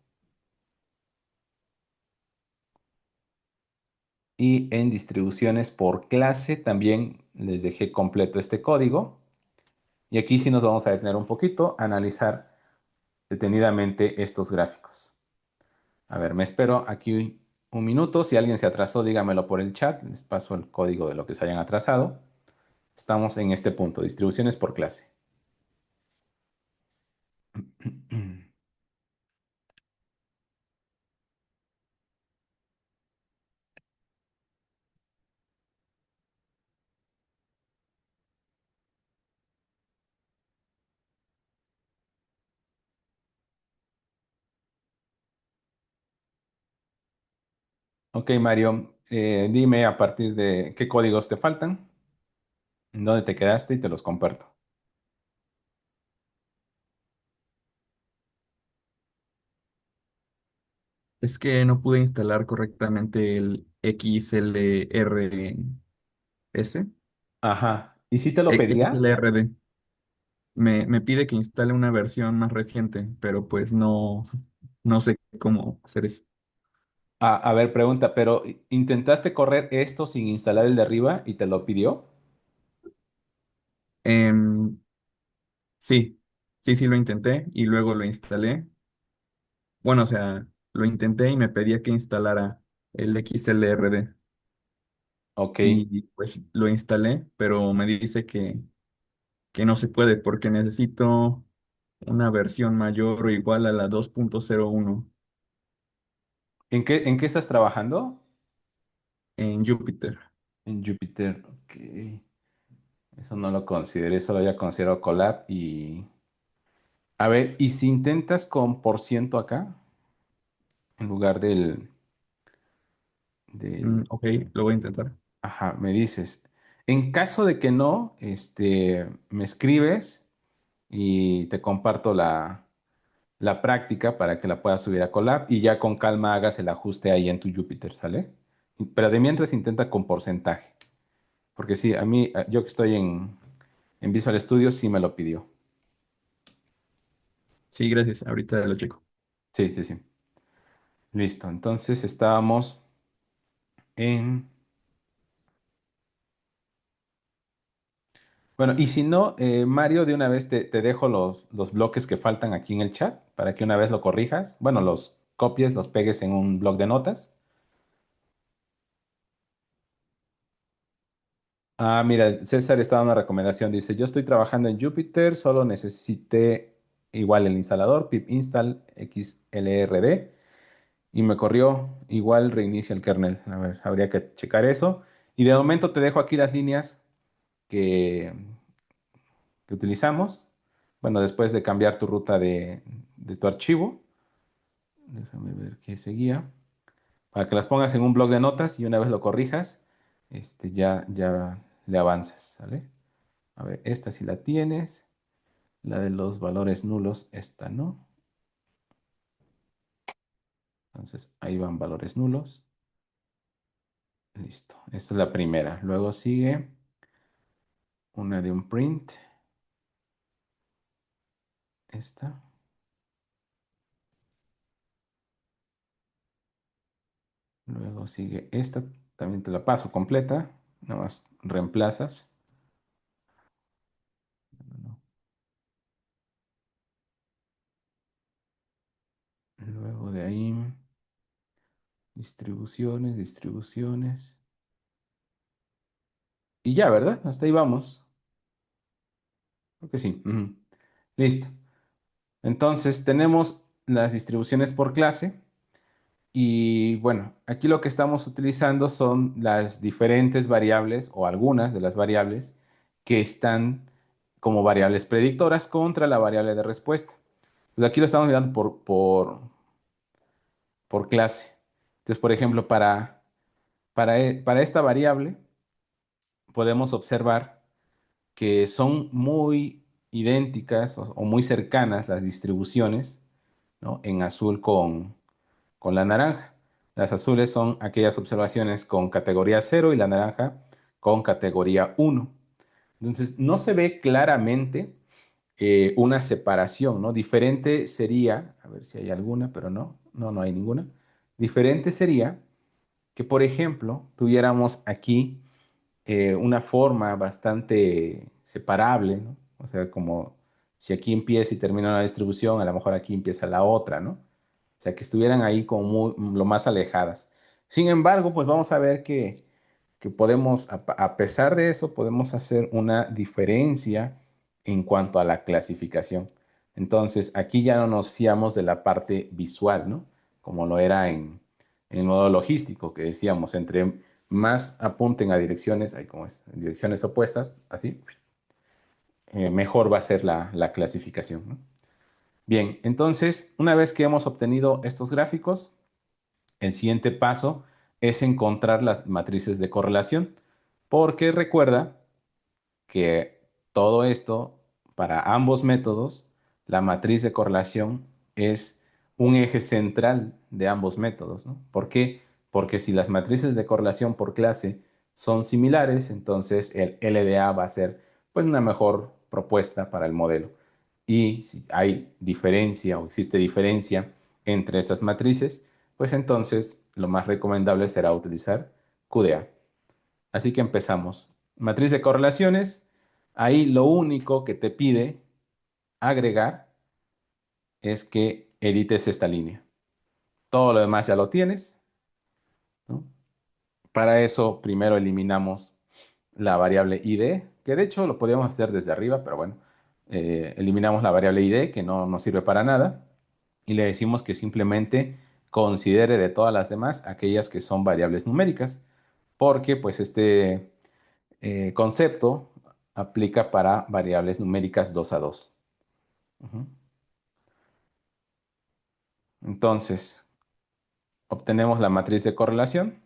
y en distribuciones por clase también les dejé completo este código. Y aquí sí nos vamos a detener un poquito a analizar detenidamente estos gráficos. A ver, me espero aquí un minuto. Si alguien se atrasó, dígamelo por el chat. Les paso el código de lo que se hayan atrasado. Estamos en este punto, distribuciones por clase. Ok, Mario, dime a partir de qué códigos te faltan, en dónde te quedaste y te los comparto. Es que no pude instalar correctamente el XLRS, Ajá. ¿Y si te lo pedía? XLRD. Me pide que instale una versión más reciente, pero pues no, no sé cómo hacer eso. A ver, pregunta, pero ¿intentaste correr esto sin instalar el de arriba y te lo pidió? Em, sí, sí lo intenté y luego lo instalé. Bueno, o sea, lo intenté y me pedía que instalara el XLRD Ok. y pues lo instalé, pero me dice que no se puede porque necesito una versión mayor o igual a la 2.01 ¿En qué estás trabajando? en Jupyter. En Jupyter. Ok. Eso no lo consideré, solo ya considero Colab y... A ver, ¿y si intentas con por ciento acá, en lugar del... Ok, lo voy a intentar. Ajá, me dices. En caso de que no, me escribes y te comparto la práctica para que la puedas subir a Colab y ya con calma hagas el ajuste ahí en tu Jupyter, ¿sale? Pero de mientras intenta con porcentaje, porque sí, yo que estoy en Visual Studio, sí me lo pidió. Sí, gracias. Ahorita lo checo. Sí, sí, sí. Listo, entonces estábamos en... Bueno, y si no, Mario, de una vez te dejo los bloques que faltan aquí en el chat para que una vez lo corrijas. Bueno, los copies, los pegues en un bloc de notas. Ah, mira, César está dando una recomendación. Dice, yo estoy trabajando en Jupyter, solo necesité igual el instalador, pip install xlrd, y me corrió igual reinicia el kernel. A ver, habría que checar eso. Y de momento te dejo aquí las líneas que, que utilizamos. Bueno, después de cambiar tu ruta de tu archivo. Déjame ver qué seguía. Para que las pongas en un bloc de notas y una vez lo corrijas, ya le avanzas, ¿sale? A ver, esta sí la tienes. La de los valores nulos, esta no. Entonces, ahí van valores nulos. Listo. Esta es la primera. Luego sigue una de un print. Esta. Luego sigue esta. También te la paso completa. Nada más reemplazas. No, no, no. Luego de ahí, distribuciones, distribuciones. Y ya, ¿verdad? Hasta ahí vamos. Creo que sí. Ujú. Listo. Entonces, tenemos las distribuciones por clase. Y bueno, aquí lo que estamos utilizando son las diferentes variables o algunas de las variables que están como variables predictoras contra la variable de respuesta. Pues aquí lo estamos mirando por clase. Entonces, por ejemplo, para esta variable podemos observar que son muy idénticas o muy cercanas las distribuciones, ¿no? En azul con la naranja. Las azules son aquellas observaciones con categoría cero y la naranja con categoría uno. Entonces, no se ve claramente una separación, ¿no? Diferente sería, a ver si hay alguna, pero no hay ninguna. Diferente sería que, por ejemplo, tuviéramos aquí una forma bastante separable, ¿no? O sea, como si aquí empieza y termina una distribución, a lo mejor aquí empieza la otra, ¿no? O sea, que estuvieran ahí como lo más alejadas. Sin embargo, pues vamos a ver que podemos, a pesar de eso, podemos hacer una diferencia en cuanto a la clasificación. Entonces, aquí ya no nos fiamos de la parte visual, ¿no? Como lo era en el modo logístico, que decíamos, entre más apunten a direcciones, ahí como es, direcciones opuestas, así, mejor va a ser la clasificación, ¿no? Bien, entonces, una vez que hemos obtenido estos gráficos, el siguiente paso es encontrar las matrices de correlación, porque recuerda que todo esto, para ambos métodos, la matriz de correlación es un eje central de ambos métodos, ¿no? ¿Por qué? Porque si las matrices de correlación por clase son similares, entonces el LDA va a ser pues una mejor propuesta para el modelo. Y si hay diferencia o existe diferencia entre esas matrices, pues entonces lo más recomendable será utilizar QDA. Así que empezamos. Matriz de correlaciones. Ahí lo único que te pide agregar es que edites esta línea. Todo lo demás ya lo tienes, ¿no? Para eso primero eliminamos la variable ID, que de hecho lo podíamos hacer desde arriba, pero bueno, eliminamos la variable ID que no nos sirve para nada y le decimos que simplemente considere de todas las demás aquellas que son variables numéricas, porque pues este concepto aplica para variables numéricas 2 a 2. Ujú. Entonces, obtenemos la matriz de correlación,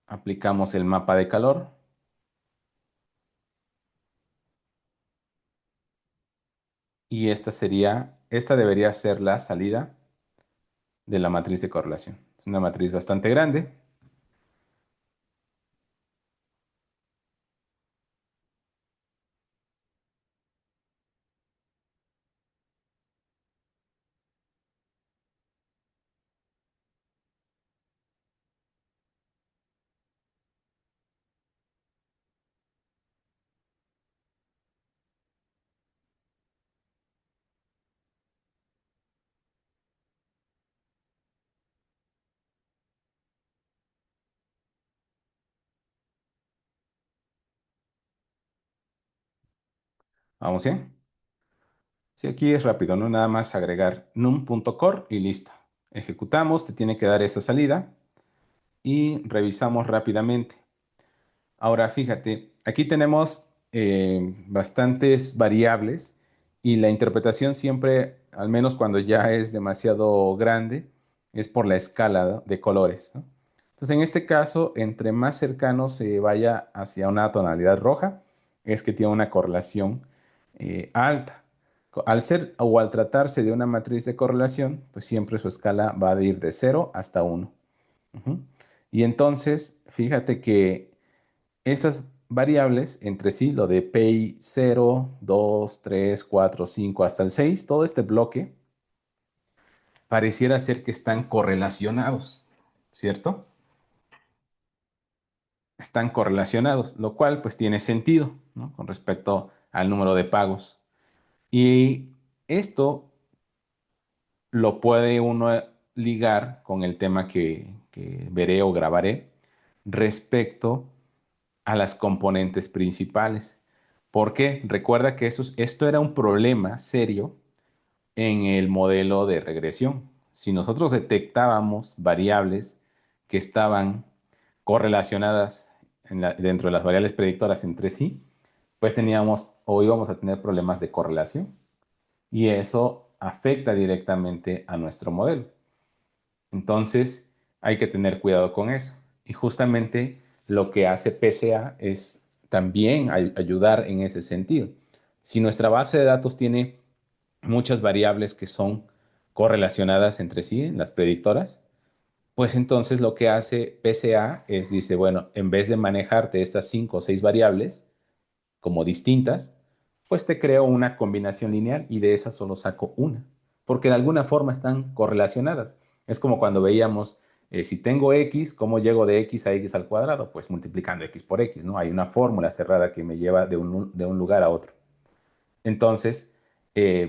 aplicamos el mapa de calor y esta debería ser la salida de la matriz de correlación. Es una matriz bastante grande. Vamos bien. Sí, aquí es rápido, ¿no? Nada más agregar num.core y listo. Ejecutamos, te tiene que dar esa salida y revisamos rápidamente. Ahora, fíjate, aquí tenemos bastantes variables y la interpretación siempre, al menos cuando ya es demasiado grande, es por la escala de colores, ¿no? Entonces, en este caso, entre más cercano se vaya hacia una tonalidad roja, es que tiene una correlación alta. Al ser o al tratarse de una matriz de correlación, pues siempre su escala va a ir de 0 hasta 1. Ujú. Y entonces, fíjate que estas variables entre sí, lo de PI 0, 2, 3, 4, 5 hasta el 6, todo este bloque pareciera ser que están correlacionados, ¿cierto? Están correlacionados, lo cual pues tiene sentido, ¿no? Con respecto al número de pagos. Y esto lo puede uno ligar con el tema que veré o grabaré respecto a las componentes principales. Porque recuerda que esto era un problema serio en el modelo de regresión. Si nosotros detectábamos variables que estaban correlacionadas dentro de las variables predictoras entre sí, pues teníamos o íbamos a tener problemas de correlación. Y eso afecta directamente a nuestro modelo. Entonces, hay que tener cuidado con eso. Y justamente lo que hace PCA es también ayudar en ese sentido. Si nuestra base de datos tiene muchas variables que son correlacionadas entre sí, en las predictoras, pues entonces lo que hace PCA es, dice, bueno, en vez de manejarte estas 5 o 6 variables como distintas, pues te creo una combinación lineal y de esa solo saco una, porque de alguna forma están correlacionadas. Es como cuando veíamos, si tengo x, ¿cómo llego de x a x al cuadrado? Pues multiplicando x por x, ¿no? Hay una fórmula cerrada que me lleva de un lugar a otro. Entonces,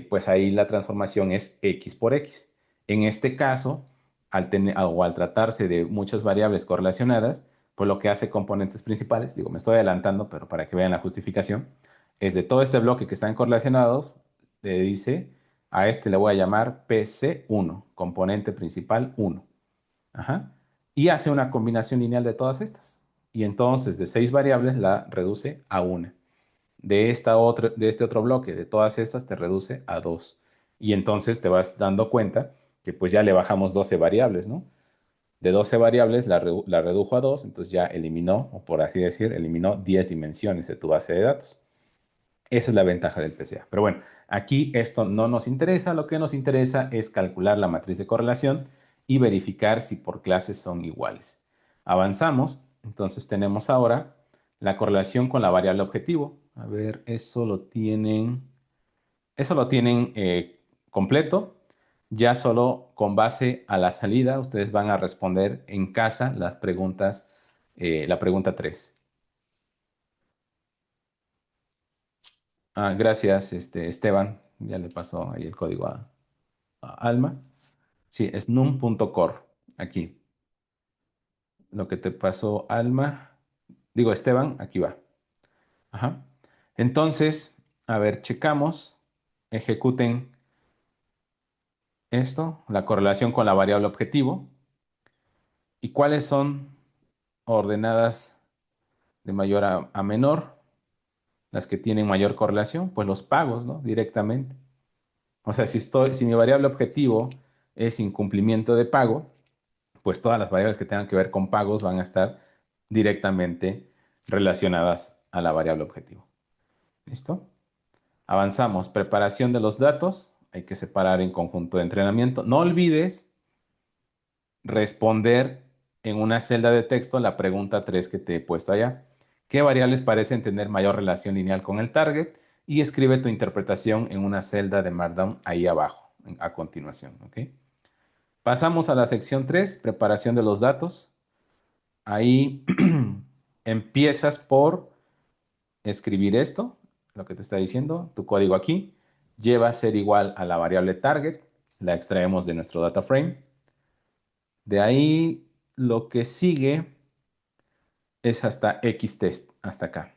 pues ahí la transformación es x por x. En este caso, al tratarse de muchas variables correlacionadas, pues lo que hace componentes principales, digo, me estoy adelantando, pero para que vean la justificación, es de todo este bloque que están correlacionados, le dice, a este le voy a llamar PC1, componente principal 1. Ajá. Y hace una combinación lineal de todas estas. Y entonces de 6 variables la reduce a una. De este otro bloque, de todas estas, te reduce a 2. Y entonces te vas dando cuenta que pues ya le bajamos 12 variables, ¿no? De 12 variables la redujo a 2, entonces ya eliminó, o por así decir, eliminó 10 dimensiones de tu base de datos. Esa es la ventaja del PCA. Pero bueno, aquí esto no nos interesa. Lo que nos interesa es calcular la matriz de correlación y verificar si por clases son iguales. Avanzamos. Entonces tenemos ahora la correlación con la variable objetivo. A ver, eso lo tienen completo. Ya solo con base a la salida, ustedes van a responder en casa las preguntas, la pregunta 3. Gracias, Esteban. Ya le pasó ahí el código a Alma. Sí, es num.core. Aquí. Lo que te pasó, Alma. Digo, Esteban, aquí va. Ajá. Entonces, a ver, checamos. Ejecuten esto, la correlación con la variable objetivo. ¿Y cuáles son ordenadas de mayor a menor? Las que tienen mayor correlación, pues los pagos, ¿no? Directamente. O sea, si mi variable objetivo es incumplimiento de pago, pues todas las variables que tengan que ver con pagos van a estar directamente relacionadas a la variable objetivo. ¿Listo? Avanzamos. Preparación de los datos. Hay que separar en conjunto de entrenamiento. No olvides responder en una celda de texto la pregunta 3 que te he puesto allá. ¿Qué variables parecen tener mayor relación lineal con el target? Y escribe tu interpretación en una celda de Markdown ahí abajo, a continuación. ¿Ok? Pasamos a la sección 3, preparación de los datos. Ahí empiezas por escribir esto, lo que te está diciendo, tu código aquí, lleva a ser igual a la variable target, la extraemos de nuestro data frame. De ahí lo que sigue es hasta xtest, hasta acá.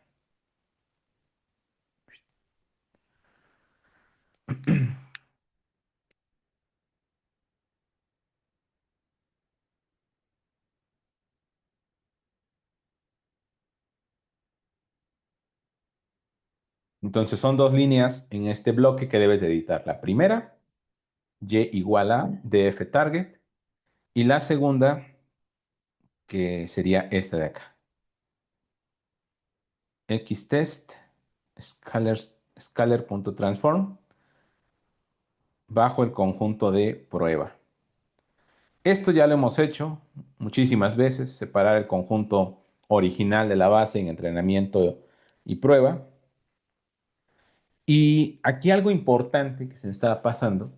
Entonces son dos líneas en este bloque que debes de editar. La primera, y igual a df target, y la segunda, que sería esta de acá. xtest scalar.transform bajo el conjunto de prueba. Esto ya lo hemos hecho muchísimas veces, separar el conjunto original de la base en entrenamiento y prueba. Y aquí algo importante que se me estaba pasando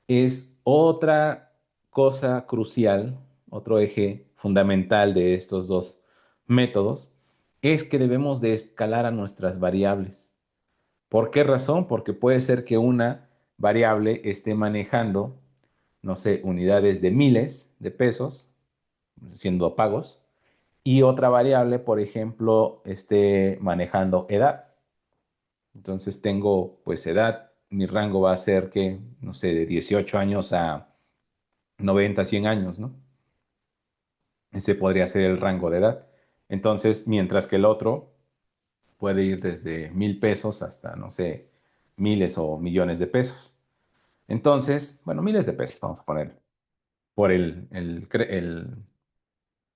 es otra cosa crucial, otro eje fundamental de estos dos métodos, es que debemos de escalar a nuestras variables. ¿Por qué razón? Porque puede ser que una variable esté manejando, no sé, unidades de miles de pesos, siendo pagos, y otra variable, por ejemplo, esté manejando edad. Entonces tengo, pues, edad, mi rango va a ser que, no sé, de 18 años a 90, 100 años, ¿no? Ese podría ser el rango de edad. Entonces, mientras que el otro puede ir desde 1,000 pesos hasta, no sé, miles o millones de pesos. Entonces, bueno, miles de pesos, vamos a poner, por el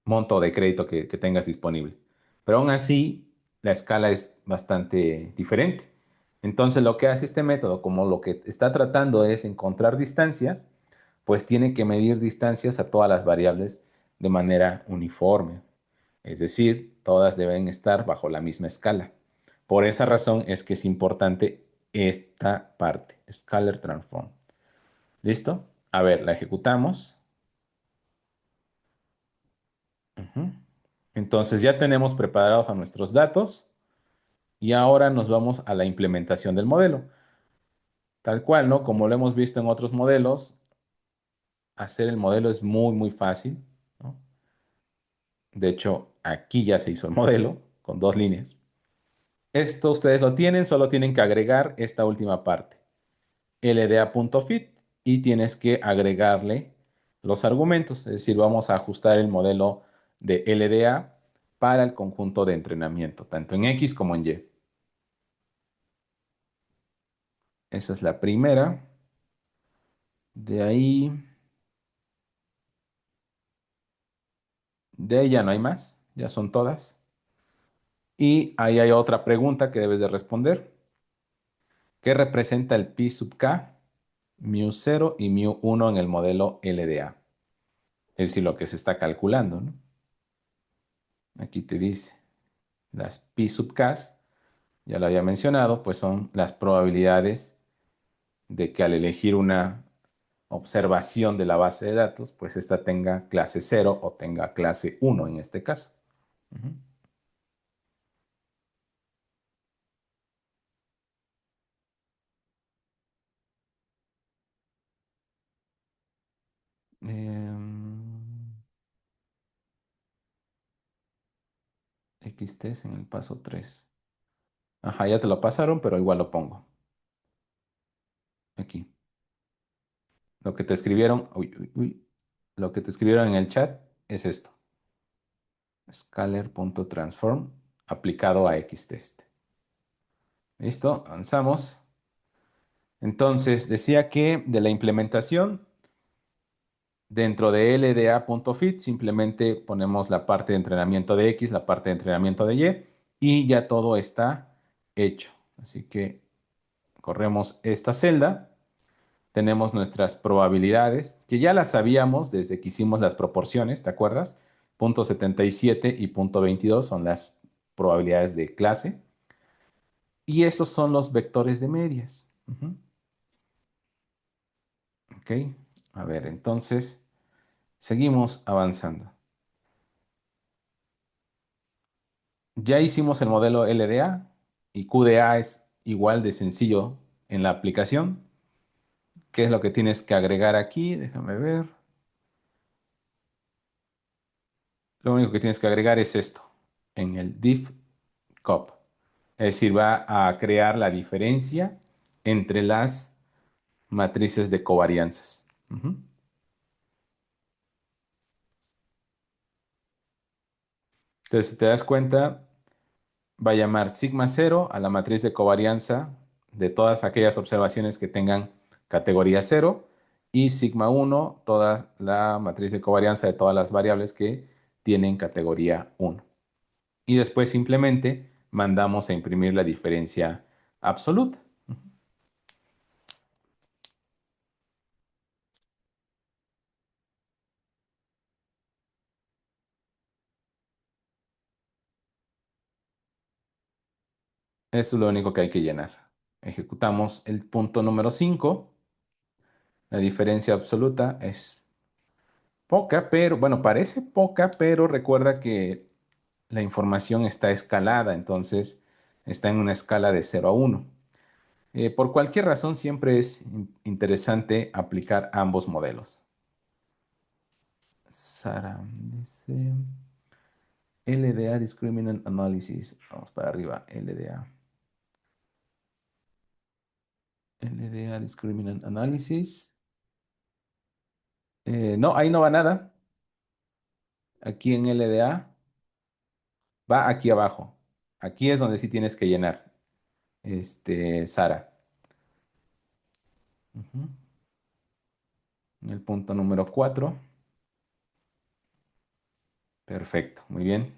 monto de crédito que tengas disponible. Pero aún así, la escala es bastante diferente. Entonces, lo que hace este método, como lo que está tratando es encontrar distancias, pues tiene que medir distancias a todas las variables de manera uniforme. Es decir, todas deben estar bajo la misma escala. Por esa razón es que es importante esta parte, Scalar Transform. ¿Listo? A ver, la ejecutamos. Ujú. Entonces ya tenemos preparados a nuestros datos y ahora nos vamos a la implementación del modelo. Tal cual, ¿no? Como lo hemos visto en otros modelos, hacer el modelo es muy, muy fácil, ¿no? De hecho, aquí ya se hizo el modelo con dos líneas. Esto ustedes lo tienen, solo tienen que agregar esta última parte, lda.fit, y tienes que agregarle los argumentos, es decir, vamos a ajustar el modelo de LDA para el conjunto de entrenamiento, tanto en X como en Y. Esa es la primera. De ahí ya no hay más, ya son todas. Y ahí hay otra pregunta que debes de responder. ¿Qué representa el pi sub k, μ0 y μ1 en el modelo LDA? Es decir, lo que se está calculando, ¿no? Aquí te dice, las pi sub k, ya lo había mencionado, pues son las probabilidades de que al elegir una observación de la base de datos, pues esta tenga clase 0 o tenga clase 1 en este caso. Ujú. Em, XT es en el paso 3. Ajá, ya te lo pasaron, pero igual lo pongo aquí. Lo que te escribieron, uy, uy, uy, lo que te escribieron en el chat es esto. Scalar.transform aplicado a XTest. ¿Listo? Avanzamos. Entonces, decía que de la implementación, dentro de LDA.fit, simplemente ponemos la parte de entrenamiento de X, la parte de entrenamiento de Y, y ya todo está hecho. Así que corremos esta celda. Tenemos nuestras probabilidades, que ya las sabíamos desde que hicimos las proporciones, ¿te acuerdas? Punto 77 y punto 22 son las probabilidades de clase. Y esos son los vectores de medias. Ujú. Ok, a ver, entonces seguimos avanzando. Ya hicimos el modelo LDA y QDA es igual de sencillo en la aplicación. ¿Qué es lo que tienes que agregar aquí? Déjame ver. Lo único que tienes que agregar es esto, en el diff cop. Es decir, va a crear la diferencia entre las matrices de covarianzas. Ujú. Entonces, si te das cuenta, va a llamar sigma cero a la matriz de covarianza de todas aquellas observaciones que tengan categoría cero y sigma uno toda la matriz de covarianza de todas las variables que tienen categoría uno. Y después simplemente mandamos a imprimir la diferencia absoluta. Eso es lo único que hay que llenar. Ejecutamos el punto número 5. La diferencia absoluta es poca, pero bueno, parece poca, pero recuerda que la información está escalada, entonces está en una escala de 0 a 1. Por cualquier razón, siempre es interesante aplicar ambos modelos. Sara dice LDA Discriminant Analysis. Vamos para arriba, LDA. LDA Discriminant Analysis. No, ahí no va nada. Aquí en LDA va aquí abajo. Aquí es donde sí tienes que llenar, Sara. Ujú. En el punto número 4. Perfecto, muy bien.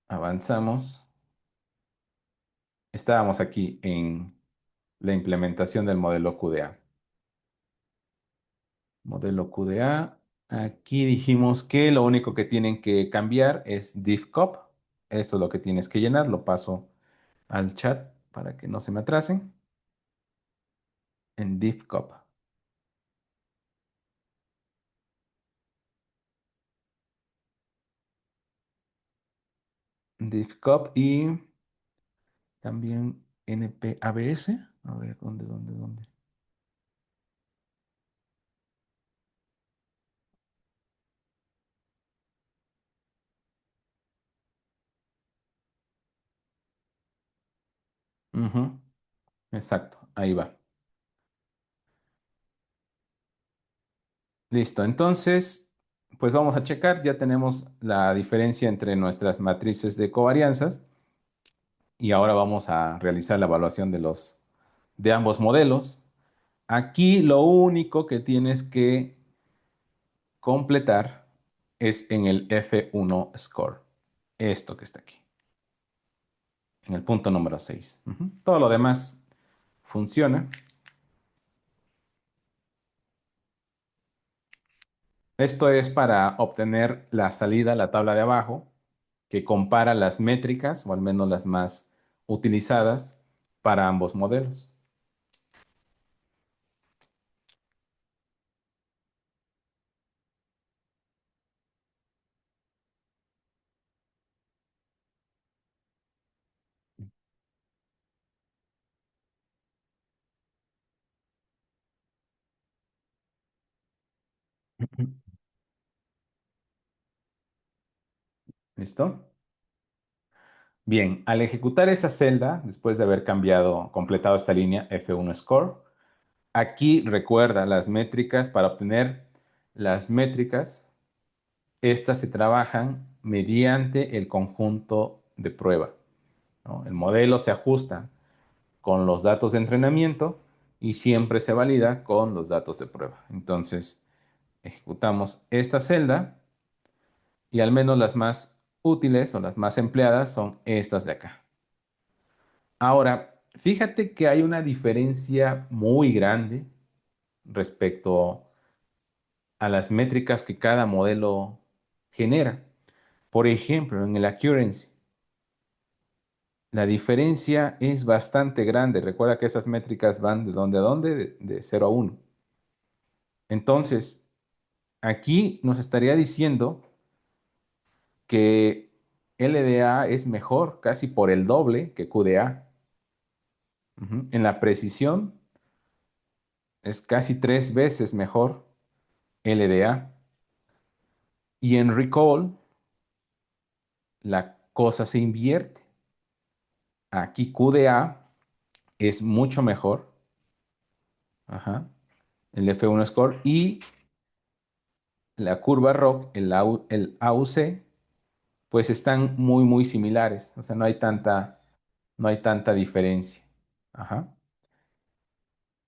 Avanzamos. Estábamos aquí en la implementación del modelo QDA. Modelo QDA. Aquí dijimos que lo único que tienen que cambiar es diffcop. Esto es lo que tienes que llenar. Lo paso al chat para que no se me atrasen. En DivCop. DivCop y también NPABS. A ver, ¿dónde? Ujú, exacto, ahí va. Listo, entonces, pues vamos a checar. Ya tenemos la diferencia entre nuestras matrices de covarianzas y ahora vamos a realizar la evaluación de ambos modelos. Aquí lo único que tienes que completar es en el F1 score. Esto que está aquí, en el punto número 6. Ujú. Todo lo demás funciona. Esto es para obtener la salida, la tabla de abajo, que compara las métricas, o al menos las más utilizadas, para ambos modelos. ¿Listo? Bien, al ejecutar esa celda, después de haber completado esta línea F1 score, aquí recuerda las métricas. Para obtener las métricas, estas se trabajan mediante el conjunto de prueba, ¿no? El modelo se ajusta con los datos de entrenamiento y siempre se valida con los datos de prueba. Entonces, ejecutamos esta celda y al menos las más útiles o las más empleadas son estas de acá. Ahora, fíjate que hay una diferencia muy grande respecto a las métricas que cada modelo genera. Por ejemplo, en el accuracy, la diferencia es bastante grande. Recuerda que esas métricas van de dónde a dónde, de 0 a 1. Entonces, aquí nos estaría diciendo que LDA es mejor, casi por el doble que QDA. Ujú. En la precisión es casi 3 veces mejor LDA. Y en recall la cosa se invierte. Aquí QDA es mucho mejor, ajá, el F1 score, y la curva ROC, el AUC, pues están muy, muy similares. O sea, no hay tanta diferencia. Ajá.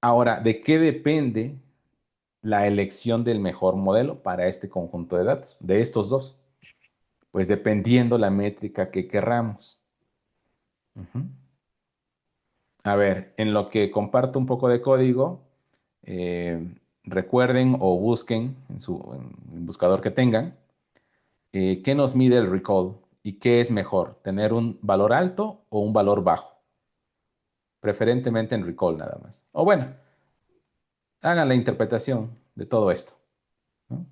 Ahora, ¿de qué depende la elección del mejor modelo para este conjunto de datos? De estos dos. Pues dependiendo la métrica que querramos. Ujú. A ver, en lo que comparto un poco de código, recuerden o busquen en el buscador que tengan, qué nos mide el recall y qué es mejor, tener un valor alto o un valor bajo, preferentemente en recall nada más. O bueno, hagan la interpretación de todo esto, ¿no?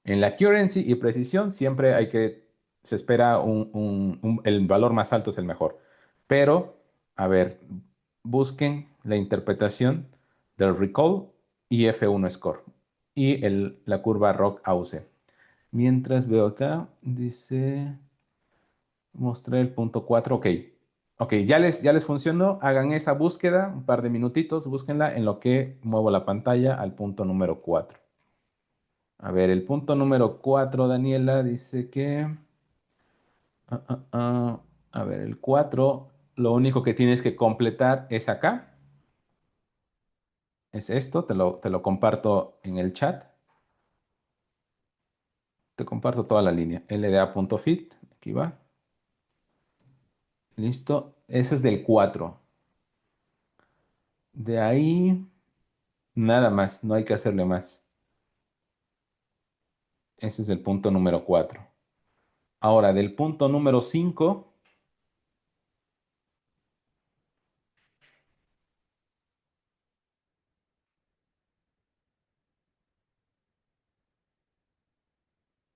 En la accuracy y precisión siempre se espera el valor más alto es el mejor. Pero, a ver, busquen la interpretación del recall y F1 score y la curva ROC AUC. Mientras veo acá, dice, mostré el punto 4. Ok, ok, ya les funcionó. Hagan esa búsqueda, un par de minutitos, búsquenla en lo que muevo la pantalla al punto número 4. A ver, el punto número 4, Daniela, dice que... ah, ah, ah, a ver, el 4, lo único que tienes que completar es acá. Es esto, te lo comparto en el chat. Te comparto toda la línea. lda.fit, aquí va. Listo. Ese es del 4. De ahí, nada más, no hay que hacerle más. Ese es el punto número 4. Ahora, del punto número 5,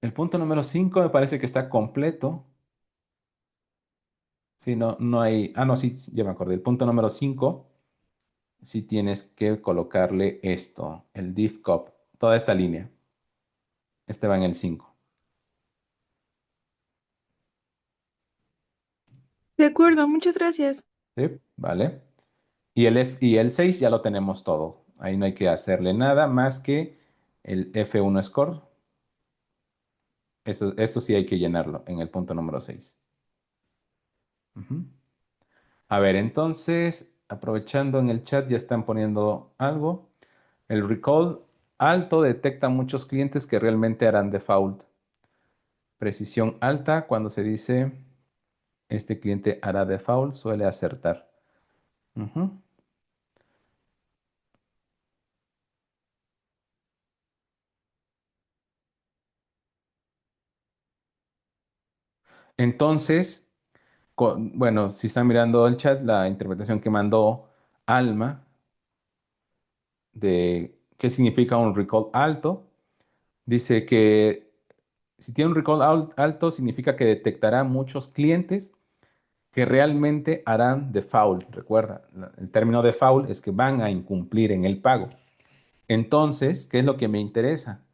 el punto número 5 me parece que está completo. Sí, no, no hay. Ah, no, sí, ya me acordé. El punto número 5, sí tienes que colocarle esto, el div cop, toda esta línea. Este va en el 5. De acuerdo, muchas gracias. ¿Sí? ¿Vale? Y el 6 ya lo tenemos todo. Ahí no hay que hacerle nada más que el F1 score. Eso sí hay que llenarlo en el punto número 6. Ujú. A ver, entonces, aprovechando en el chat, ya están poniendo algo. El recall alto detecta muchos clientes que realmente harán default. Precisión alta, cuando se dice este cliente hará default, suele acertar. Ujú. Entonces, bueno, si están mirando el chat, la interpretación que mandó Alma de qué significa un recall alto, dice que si tiene un recall alto, significa que detectará muchos clientes que realmente harán default. Recuerda, el término default es que van a incumplir en el pago. Entonces, ¿qué es lo que me interesa?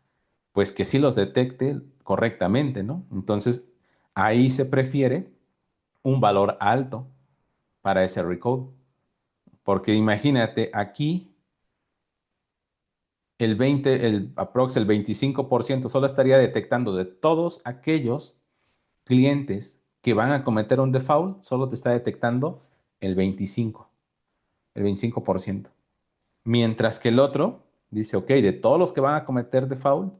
Pues que sí los detecte correctamente, ¿no? Entonces, ahí se prefiere un valor alto para ese recall. Porque imagínate, aquí el 25% solo estaría detectando de todos aquellos clientes que van a cometer un default, solo te está detectando el 25%. Mientras que el otro dice, ok, de todos los que van a cometer default,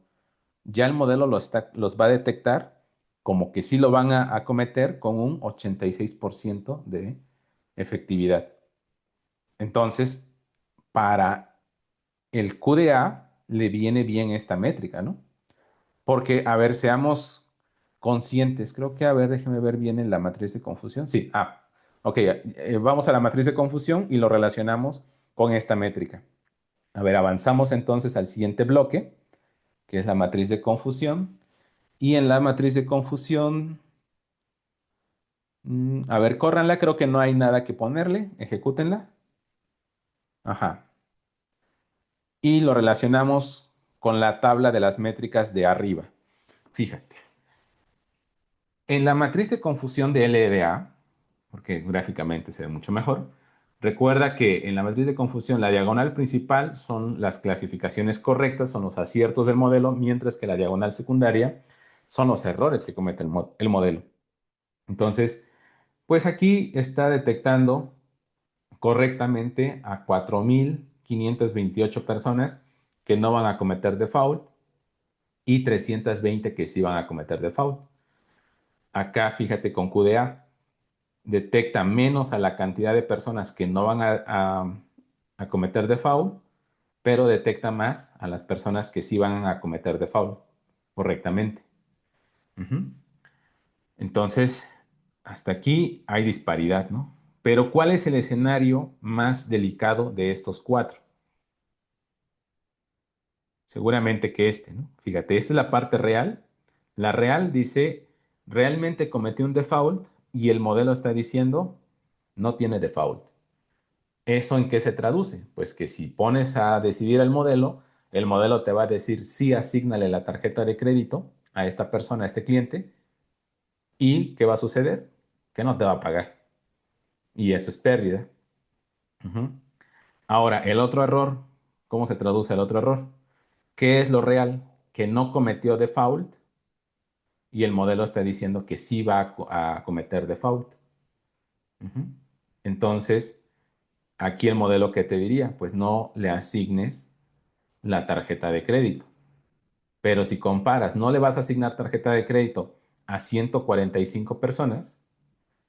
ya el modelo los va a detectar como que sí lo van a cometer con un 86% de efectividad. Entonces, para el QDA le viene bien esta métrica, ¿no? Porque, a ver, seamos conscientes. Creo que, a ver, déjeme ver bien en la matriz de confusión. Sí, ok, vamos a la matriz de confusión y lo relacionamos con esta métrica. A ver, avanzamos entonces al siguiente bloque, que es la matriz de confusión. Y en la matriz de confusión, a ver, córranla, creo que no hay nada que ponerle, ejecútenla. Ajá. Y lo relacionamos con la tabla de las métricas de arriba. Fíjate. En la matriz de confusión de LDA, porque gráficamente se ve mucho mejor, recuerda que en la matriz de confusión la diagonal principal son las clasificaciones correctas, son los aciertos del modelo, mientras que la diagonal secundaria son los errores que comete el modelo. Entonces, pues aquí está detectando correctamente a 4.528 personas que no van a cometer default y 320 que sí van a cometer default. Acá, fíjate con QDA, detecta menos a la cantidad de personas que no van a cometer default, pero detecta más a las personas que sí van a cometer default correctamente. Ujú. Entonces, hasta aquí hay disparidad, ¿no? Pero ¿cuál es el escenario más delicado de estos cuatro? Seguramente que este, ¿no? Fíjate, esta es la parte real. La real dice, realmente cometió un default y el modelo está diciendo, no tiene default. ¿Eso en qué se traduce? Pues que si pones a decidir el modelo te va a decir, sí, asígnale la tarjeta de crédito a esta persona, a este cliente, y ¿qué va a suceder? Que no te va a pagar. Y eso es pérdida. Ujú. Ahora, el otro error, ¿cómo se traduce el otro error? ¿Qué es lo real? Que no cometió default y el modelo está diciendo que sí va a cometer default. Ujú. Entonces, aquí el modelo que te diría, pues no le asignes la tarjeta de crédito. Pero si comparas, no le vas a asignar tarjeta de crédito a 145 personas,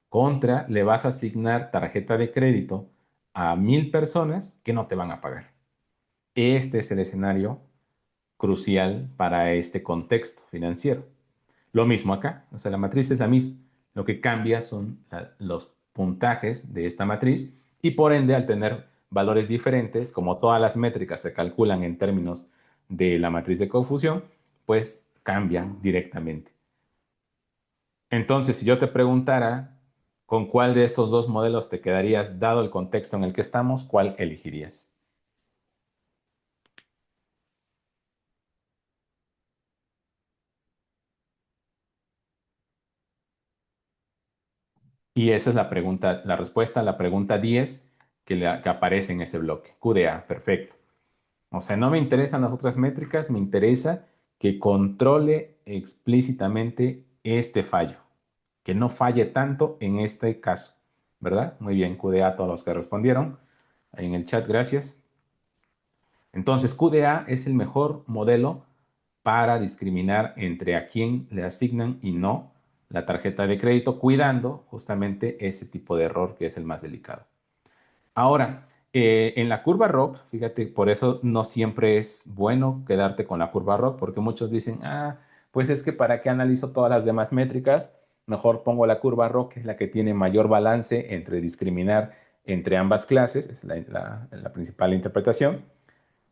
contra le vas a asignar tarjeta de crédito a 1.000 personas que no te van a pagar. Este es el escenario crucial para este contexto financiero. Lo mismo acá, o sea, la matriz es la misma. Lo que cambia son los puntajes de esta matriz y por ende, al tener valores diferentes, como todas las métricas se calculan en términos de la matriz de confusión, pues cambian directamente. Entonces, si yo te preguntara con cuál de estos dos modelos te quedarías, dado el contexto en el que estamos, ¿cuál elegirías? Y esa es la pregunta, la respuesta a la pregunta 10 que aparece en ese bloque. QDA, perfecto. O sea, no me interesan las otras métricas, me interesa que controle explícitamente este fallo, que no falle tanto en este caso, ¿verdad? Muy bien, QDA a todos los que respondieron en el chat, gracias. Entonces, QDA es el mejor modelo para discriminar entre a quién le asignan y no la tarjeta de crédito, cuidando justamente ese tipo de error que es el más delicado. Ahora, en la curva ROC, fíjate, por eso no siempre es bueno quedarte con la curva ROC, porque muchos dicen, pues es que para qué analizo todas las demás métricas, mejor pongo la curva ROC, que es la que tiene mayor balance entre discriminar entre ambas clases, es la principal interpretación,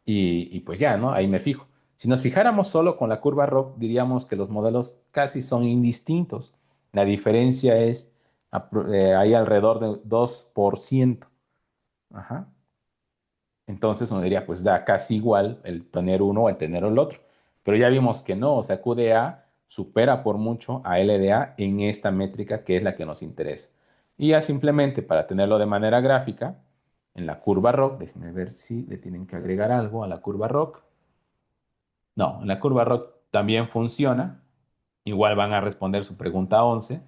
y pues ya, ¿no? Ahí me fijo. Si nos fijáramos solo con la curva ROC, diríamos que los modelos casi son indistintos. La diferencia es ahí alrededor de 2%. Ajá. Entonces uno diría, pues da casi igual el tener uno o el tener el otro. Pero ya vimos que no, o sea, QDA supera por mucho a LDA en esta métrica que es la que nos interesa. Y ya simplemente para tenerlo de manera gráfica, en la curva ROC, déjenme ver si le tienen que agregar algo a la curva ROC. No, en la curva ROC también funciona. Igual van a responder su pregunta 11.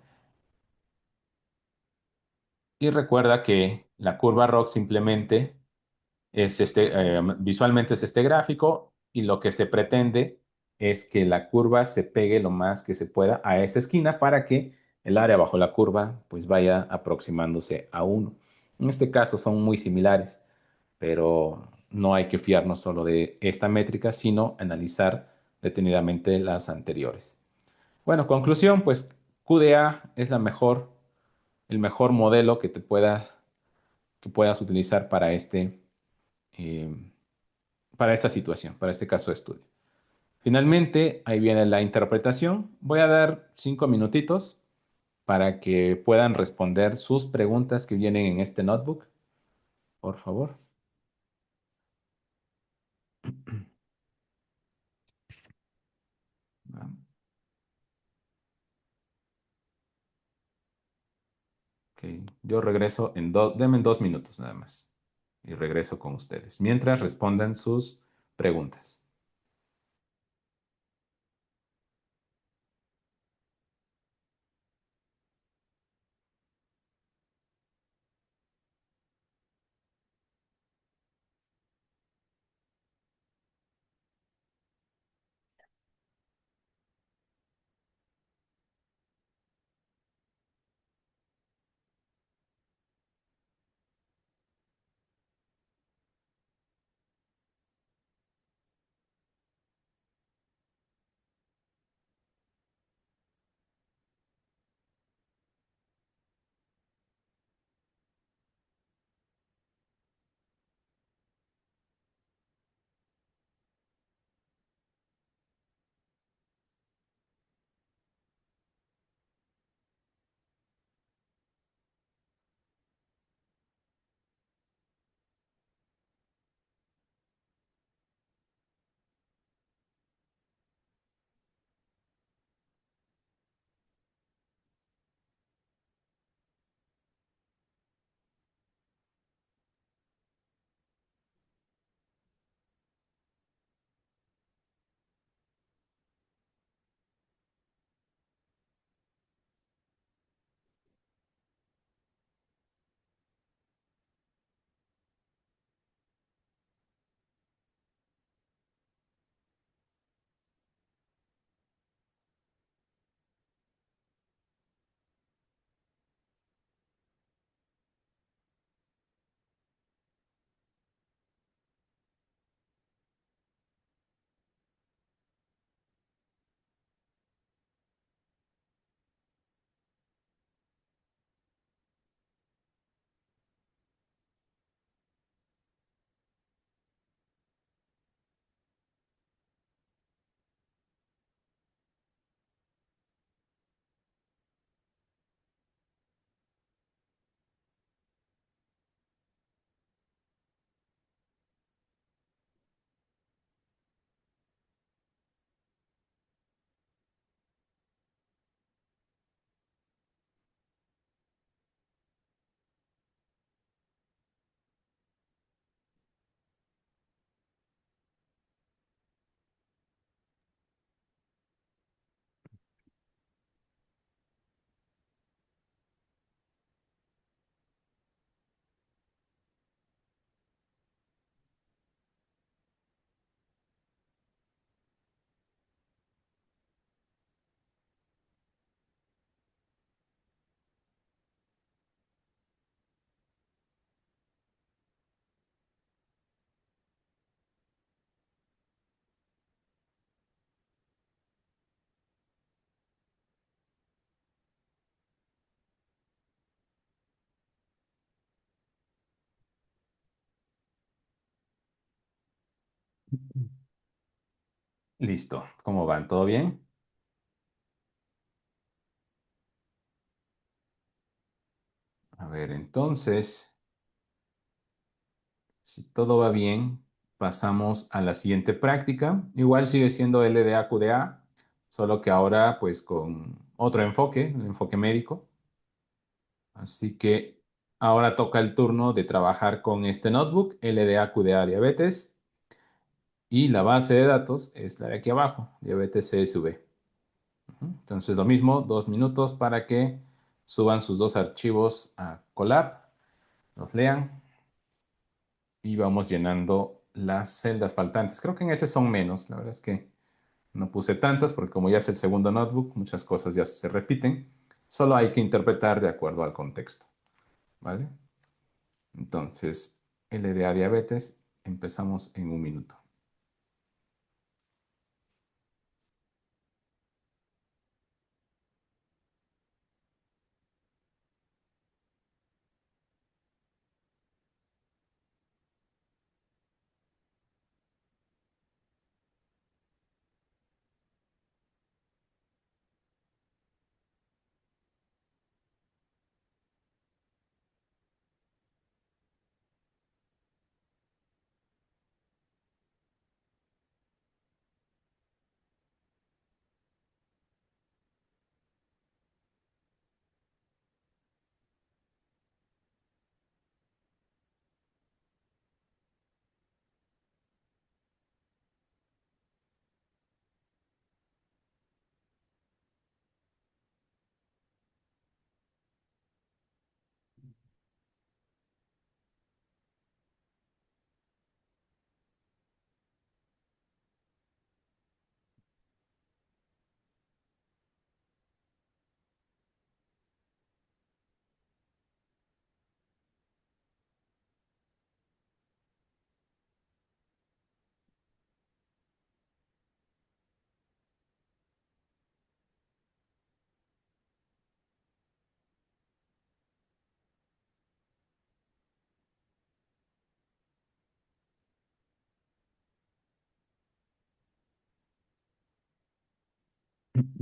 Y recuerda que la curva ROC simplemente visualmente es este gráfico y lo que se pretende es que la curva se pegue lo más que se pueda a esa esquina para que el área bajo la curva pues vaya aproximándose a uno. En este caso son muy similares, pero no hay que fiarnos solo de esta métrica, sino analizar detenidamente las anteriores. Bueno, conclusión, pues QDA es el mejor modelo que puedas utilizar eh, para esta situación, para este caso de estudio. Finalmente, ahí viene la interpretación. Voy a dar 5 minutitos para que puedan responder sus preguntas que vienen en este notebook, por favor. Ok, yo regreso denme 2 minutos nada más y regreso con ustedes mientras respondan sus preguntas. Listo. ¿Cómo van? ¿Todo bien? A ver, entonces, si todo va bien, pasamos a la siguiente práctica. Igual sigue siendo LDA-QDA, solo que ahora pues con otro enfoque, el enfoque médico. Así que ahora toca el turno de trabajar con este notebook, LDA-QDA diabetes, y la base de datos es la de aquí abajo, diabetes CSV. Entonces lo mismo, 2 minutos para que suban sus dos archivos a Colab, los lean y vamos llenando las celdas faltantes. Creo que en ese son menos, la verdad es que no puse tantas porque como ya es el segundo notebook, muchas cosas ya se repiten. Solo hay que interpretar de acuerdo al contexto, ¿vale? Entonces, LDA diabetes, empezamos en 1 minuto.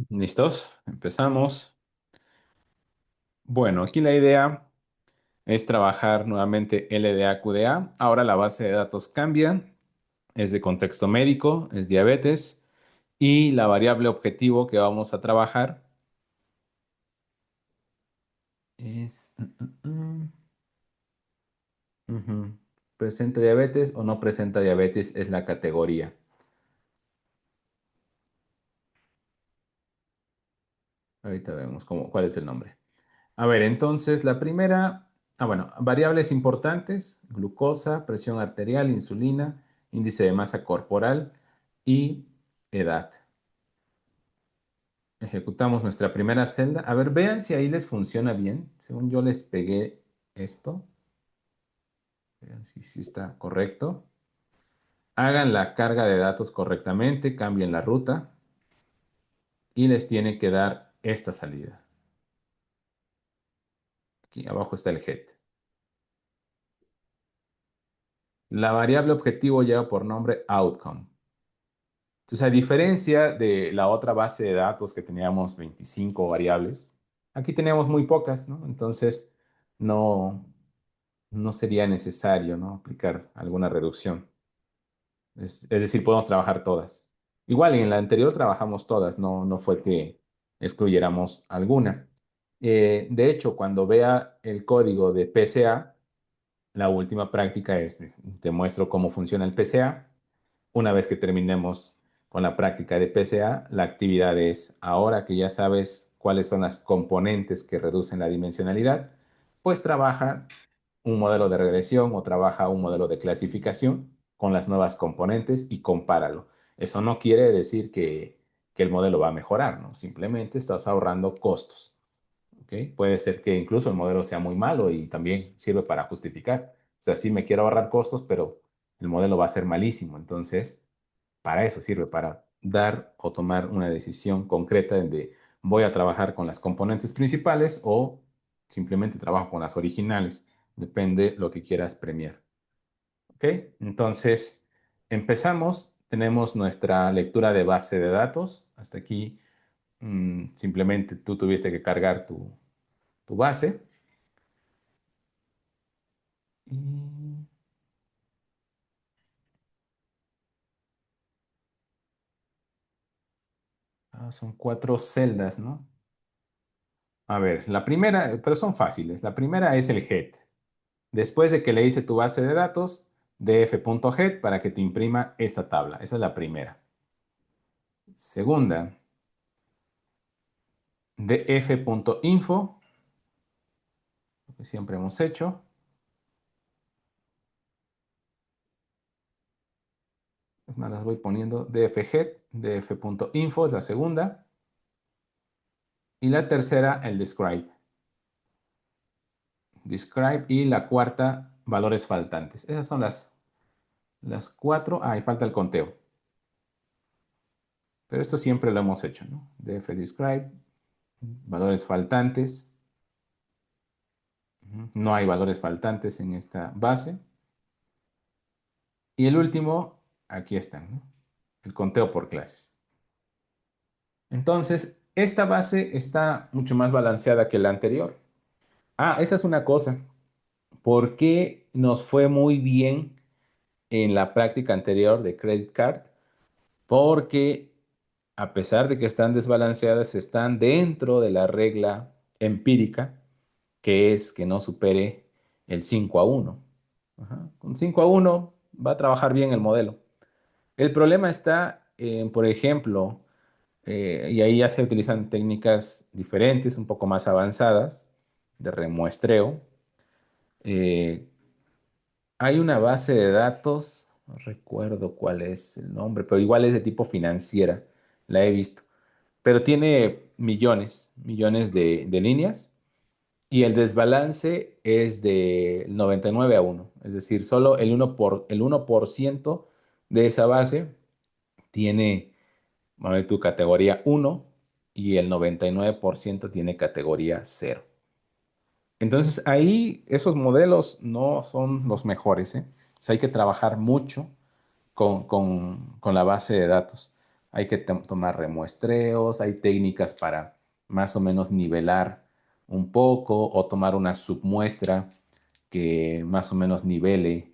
¿Listos? Empezamos. Bueno, aquí la idea es trabajar nuevamente LDA-QDA. Ahora la base de datos cambia, es de contexto médico, es diabetes, y la variable objetivo que vamos a trabajar es ujú, ¿presenta diabetes o no presenta diabetes? Es la categoría. Ahorita vemos cuál es el nombre. A ver, entonces la primera, bueno, variables importantes, glucosa, presión arterial, insulina, índice de masa corporal y edad. Ejecutamos nuestra primera celda. A ver, vean si ahí les funciona bien. Según yo les pegué esto. Vean si está correcto. Hagan la carga de datos correctamente, cambien la ruta y les tiene que dar esta salida. Aquí abajo está el head. La variable objetivo lleva por nombre outcome. Entonces, a diferencia de la otra base de datos que teníamos 25 variables, aquí teníamos muy pocas, ¿no? Entonces, no, no sería necesario, ¿no? Aplicar alguna reducción. Es decir, podemos trabajar todas. Igual en la anterior trabajamos todas, no fue que excluyéramos alguna. De hecho, cuando vea el código de PCA, la última práctica es, te muestro cómo funciona el PCA. Una vez que terminemos con la práctica de PCA, la actividad es, ahora que ya sabes cuáles son las componentes que reducen la dimensionalidad, pues trabaja un modelo de regresión o trabaja un modelo de clasificación con las nuevas componentes y compáralo. Eso no quiere decir que el modelo va a mejorar, ¿no? Simplemente estás ahorrando costos. ¿Ok? Puede ser que incluso el modelo sea muy malo y también sirve para justificar. O sea, sí me quiero ahorrar costos, pero el modelo va a ser malísimo. Entonces, para eso sirve, para dar o tomar una decisión concreta de voy a trabajar con las componentes principales o simplemente trabajo con las originales. Depende lo que quieras premiar. ¿Ok? Entonces, Empezamos, tenemos nuestra lectura de base de datos. Hasta aquí simplemente tú tuviste que cargar tu base. Y, son cuatro celdas, ¿no? A ver, la primera, pero son fáciles. La primera es el head. Después de que le hice tu base de datos, df.head para que te imprima esta tabla. Esa es la primera. Segunda, df.info, lo que siempre hemos hecho. Es más, las voy poniendo dfhead, df.info es la segunda. Y la tercera, el describe. Describe y la cuarta, valores faltantes. Esas son las cuatro. Ah, y falta el conteo. Pero esto siempre lo hemos hecho, ¿no? Df describe, valores faltantes. No hay valores faltantes en esta base. Y el último, aquí están, ¿no? El conteo por clases. Entonces, esta base está mucho más balanceada que la anterior. Ah, esa es una cosa. ¿Por qué nos fue muy bien en la práctica anterior de Credit Card? Porque a pesar de que están desbalanceadas, están dentro de la regla empírica, que es que no supere el 5-1. Ajá. Con 5-1 va a trabajar bien el modelo. El problema está en, por ejemplo, y ahí ya se utilizan técnicas diferentes, un poco más avanzadas, de remuestreo. Eh, Hay una base de datos, no recuerdo cuál es el nombre, pero igual es de tipo financiera, la he visto, pero tiene millones, millones de líneas y el desbalance es de 99-1, es decir, solo el 1% de esa base tiene, vamos a ver, tu categoría 1 y el 99% tiene categoría 0. Entonces ahí esos modelos no son los mejores, ¿eh? O sea, hay que trabajar mucho con la base de datos. Hay que tomar remuestreos, hay técnicas para más o menos nivelar un poco o tomar una submuestra que más o menos nivele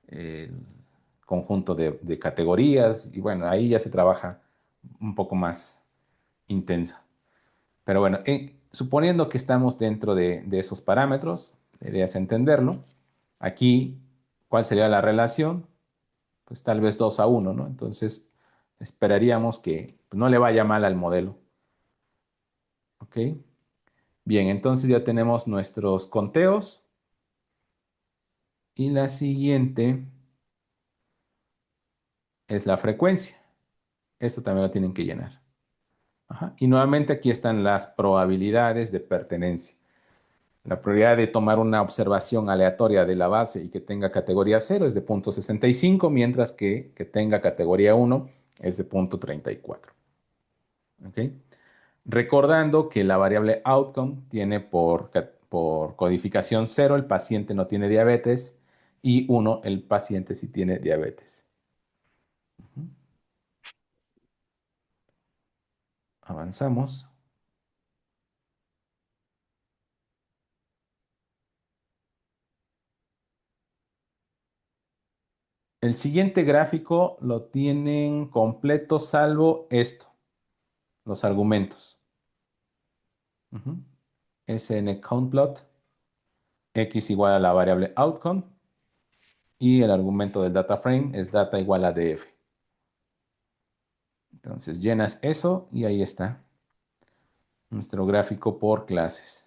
el conjunto de categorías y bueno, ahí ya se trabaja un poco más intensa. Pero bueno, suponiendo que estamos dentro de esos parámetros, la idea es entenderlo. Aquí, ¿cuál sería la relación? Pues tal vez 2-1, ¿no? Entonces, esperaríamos que pues, no le vaya mal al modelo. ¿Ok? Bien, entonces ya tenemos nuestros conteos. Y la siguiente es la frecuencia. Esto también lo tienen que llenar. Ajá. Y nuevamente aquí están las probabilidades de pertenencia. La probabilidad de tomar una observación aleatoria de la base y que tenga categoría 0 es de 0.65, mientras que tenga categoría 1 es de 0.34. ¿Ok? Recordando que la variable outcome tiene por codificación 0 el paciente no tiene diabetes y 1 el paciente sí tiene diabetes. Ujú. Avanzamos. El siguiente gráfico lo tienen completo salvo esto, los argumentos. Ujú. SN count plot, x igual a la variable outcome y el argumento del data frame es data igual a df. Entonces llenas eso y ahí está nuestro gráfico por clases.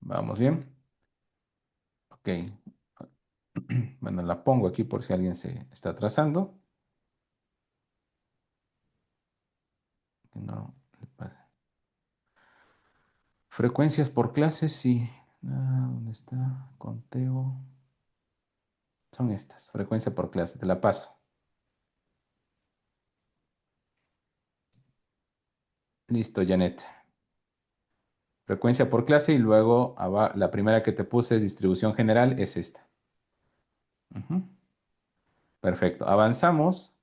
¿Vamos bien? Ok. Bueno, la pongo aquí por si alguien se está atrasando. Que no le pase. Frecuencias por clases, sí. ¿Dónde está? Conteo. Son estas, frecuencia por clase, te la paso. Listo, Janet. Frecuencia por clase y luego la primera que te puse es distribución general, es esta. Ujú. Perfecto, avanzamos.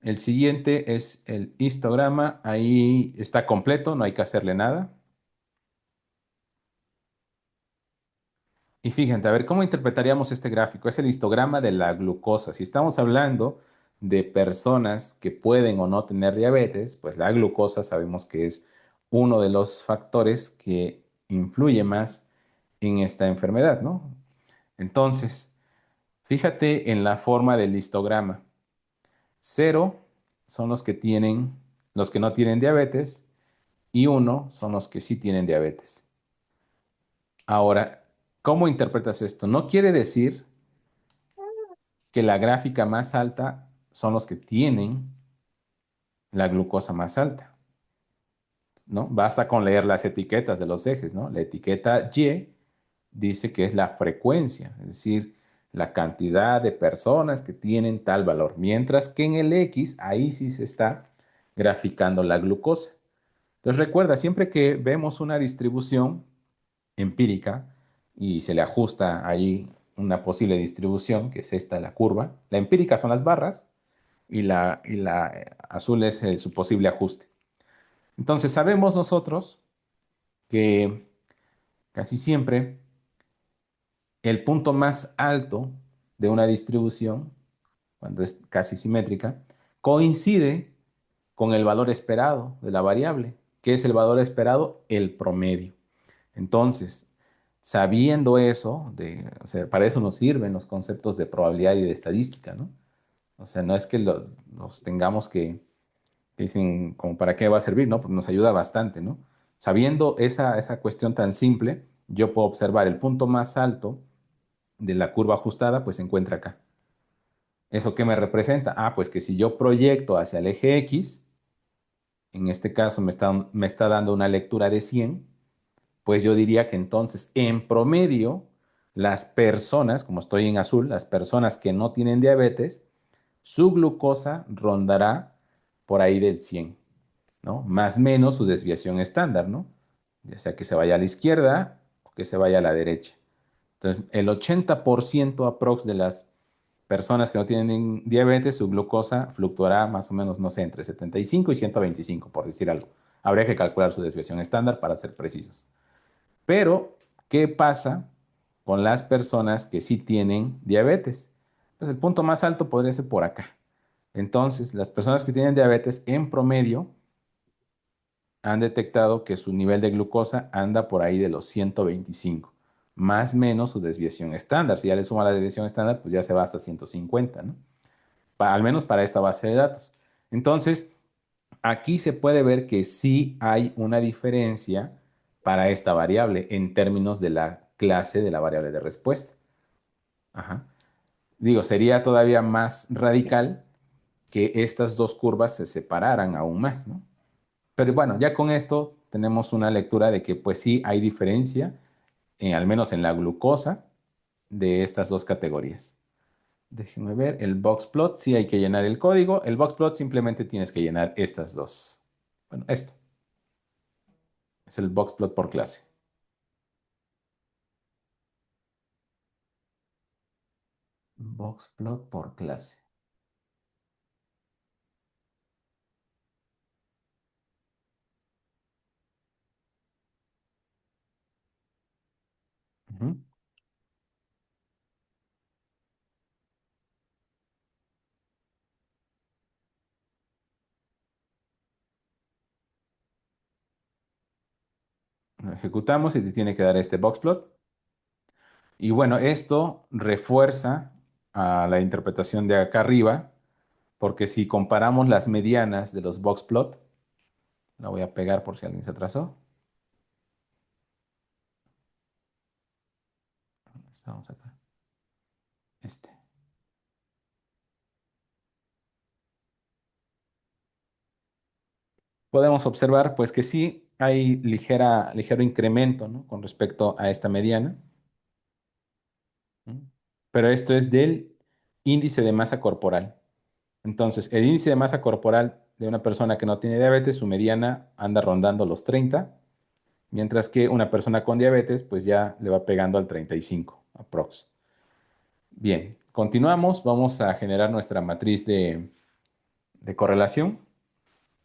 El siguiente es el histograma. Ahí está completo, no hay que hacerle nada. Y fíjate, a ver, ¿cómo interpretaríamos este gráfico? Es el histograma de la glucosa. Si estamos hablando de personas que pueden o no tener diabetes, pues la glucosa sabemos que es uno de los factores que influye más en esta enfermedad, ¿no? Entonces, fíjate en la forma del histograma. Cero son los que no tienen diabetes, y uno son los que sí tienen diabetes. Ahora, ¿cómo interpretas esto? No quiere decir que la gráfica más alta son los que tienen la glucosa más alta, ¿no? Basta con leer las etiquetas de los ejes, ¿no? La etiqueta Y dice que es la frecuencia, es decir, la cantidad de personas que tienen tal valor, mientras que en el X, ahí sí se está graficando la glucosa. Entonces recuerda, siempre que vemos una distribución empírica y se le ajusta ahí una posible distribución, que es esta, la curva, la empírica son las barras y la azul es su posible ajuste. Entonces sabemos nosotros que casi siempre el punto más alto de una distribución, cuando es casi simétrica, coincide con el valor esperado de la variable. ¿Qué es el valor esperado? El promedio. Entonces, sabiendo eso, o sea, para eso nos sirven los conceptos de probabilidad y de estadística, ¿no? O sea, no es que los tengamos que dicen como para qué va a servir, ¿no? Porque nos ayuda bastante, ¿no? Sabiendo esa cuestión tan simple, yo puedo observar el punto más alto de la curva ajustada, pues se encuentra acá. ¿Eso qué me representa? Ah, pues que si yo proyecto hacia el eje X, en este caso me está dando una lectura de 100, pues yo diría que entonces, en promedio, las personas, como estoy en azul, las personas que no tienen diabetes, su glucosa rondará por ahí del 100, ¿no? Más o menos su desviación estándar, ¿no? Ya sea que se vaya a la izquierda o que se vaya a la derecha. Entonces, el 80% aprox de las personas que no tienen diabetes, su glucosa fluctuará más o menos, no sé, entre 75 y 125, por decir algo. Habría que calcular su desviación estándar para ser precisos. Pero, ¿qué pasa con las personas que sí tienen diabetes? Pues el punto más alto podría ser por acá. Entonces, las personas que tienen diabetes en promedio han detectado que su nivel de glucosa anda por ahí de los 125, más o menos su desviación estándar. Si ya le suma la desviación estándar, pues ya se va hasta 150, ¿no? Al menos para esta base de datos. Entonces, aquí se puede ver que sí hay una diferencia para esta variable en términos de la clase de la variable de respuesta. Ajá. Digo, sería todavía más radical que estas dos curvas se separaran aún más, ¿no? Pero bueno, ya con esto tenemos una lectura de que pues sí hay diferencia, al menos en la glucosa, de estas dos categorías. Déjenme ver, el box plot, sí hay que llenar el código. El box plot simplemente tienes que llenar estas dos. Bueno, esto es el box plot por clase. Box plot por clase. Ujú. Lo ejecutamos y te tiene que dar este box plot. Y bueno, esto refuerza a la interpretación de acá arriba, porque si comparamos las medianas de los box plot, la voy a pegar por si alguien se atrasó. Estamos acá. Este. Podemos observar pues que sí hay ligero incremento, ¿no? Con respecto a esta mediana. ¿Mm? Pero esto es del índice de masa corporal. Entonces, el índice de masa corporal de una persona que no tiene diabetes, su mediana anda rondando los 30, mientras que una persona con diabetes, pues ya le va pegando al 35, aprox. Bien, continuamos. Vamos a generar nuestra matriz de correlación.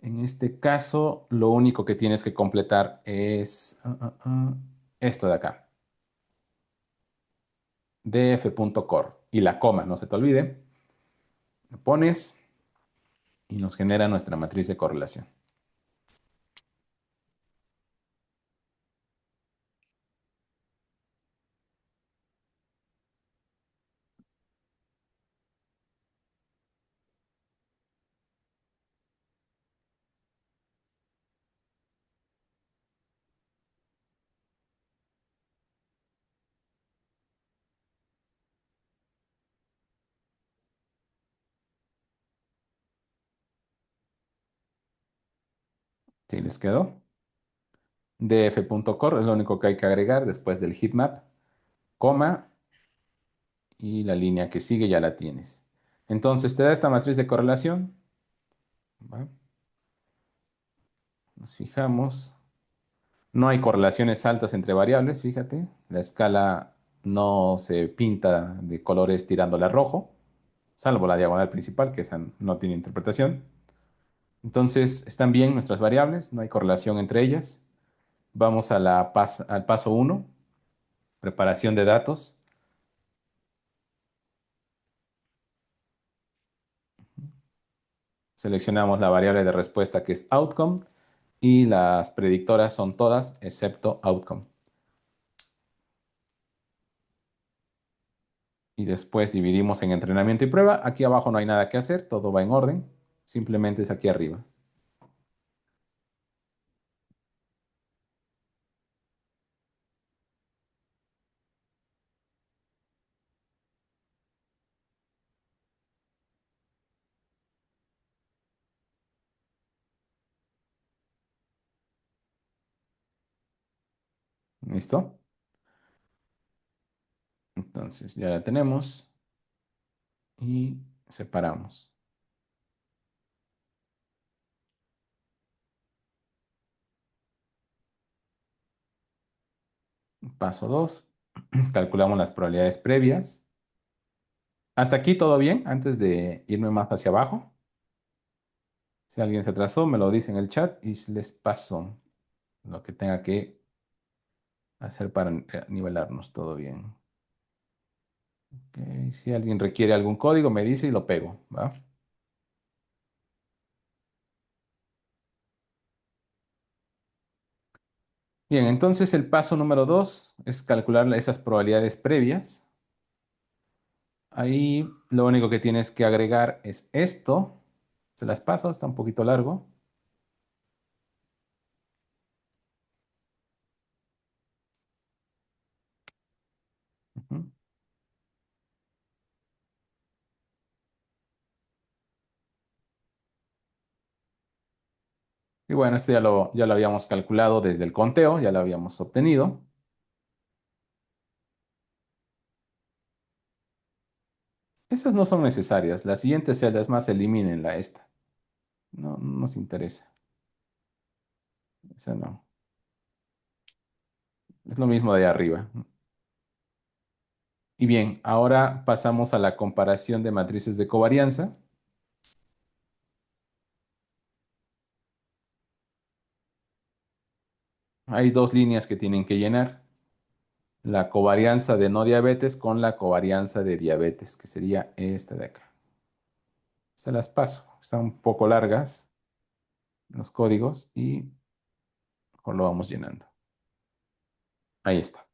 En este caso, lo único que tienes que completar es esto de acá, df.core y la coma, no se te olvide. Lo pones y nos genera nuestra matriz de correlación. ¿Sí les quedó? df.core es lo único que hay que agregar después del heatmap, coma y la línea que sigue ya la tienes. Entonces te da esta matriz de correlación. ¿Va? Nos fijamos. No hay correlaciones altas entre variables, fíjate. La escala no se pinta de colores tirándole a rojo, salvo la diagonal principal, que esa no tiene interpretación. Entonces, están bien nuestras variables, no hay correlación entre ellas. Vamos a al paso uno, preparación de datos. Seleccionamos la variable de respuesta que es outcome y las predictoras son todas excepto outcome. Y después dividimos en entrenamiento y prueba. Aquí abajo no hay nada que hacer, todo va en orden. Simplemente es aquí arriba. ¿Listo? Entonces ya la tenemos y separamos. Paso 2. Calculamos las probabilidades previas. Hasta aquí todo bien, antes de irme más hacia abajo. Si alguien se atrasó, me lo dice en el chat y les paso lo que tenga que hacer para nivelarnos todo bien. Ok, si alguien requiere algún código, me dice y lo pego, ¿va? Bien, entonces el paso número 2 es calcular esas probabilidades previas. Ahí lo único que tienes que agregar es esto. Se las paso, está un poquito largo. Ujú. Y bueno, esto ya lo habíamos calculado desde el conteo, ya lo habíamos obtenido. Esas no son necesarias. Las siguientes celdas más, elimínenla esta. No, no nos interesa. Esa no. Es lo mismo de ahí arriba. Y bien, ahora pasamos a la comparación de matrices de covarianza. Hay dos líneas que tienen que llenar. La covarianza de no diabetes con la covarianza de diabetes, que sería esta de acá. Se las paso. Están un poco largas los códigos y mejor lo vamos llenando. Ahí está.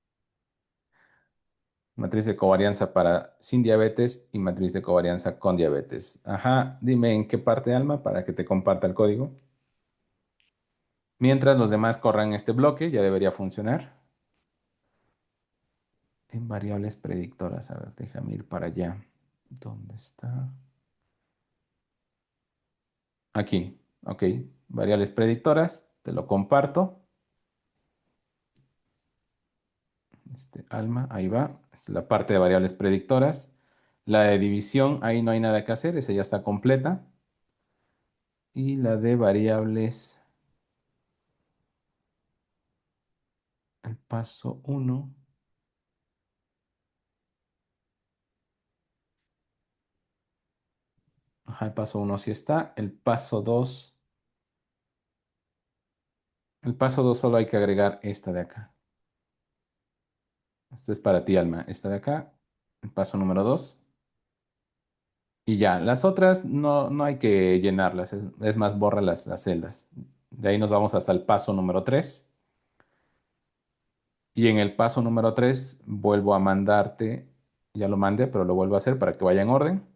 Matriz de covarianza para sin diabetes y matriz de covarianza con diabetes. Ajá, dime en qué parte, Alma, para que te comparta el código. Mientras los demás corran este bloque, ya debería funcionar. En variables predictoras, a ver, déjame ir para allá. ¿Dónde está? Aquí, ok. Variables predictoras, te lo comparto. Alma, ahí va. Es la parte de variables predictoras. La de división, ahí no hay nada que hacer, esa ya está completa. Y la de variables, el paso uno. Ajá, el paso uno sí está. El paso 2 solo hay que agregar esta de acá. Esto es para ti, Alma. Esta de acá, el paso número 2. Y ya, las otras no hay que llenarlas, es más, borra las celdas. De ahí nos vamos hasta el paso número 3. Y en el paso número 3 vuelvo a mandarte, ya lo mandé, pero lo vuelvo a hacer para que vaya en orden,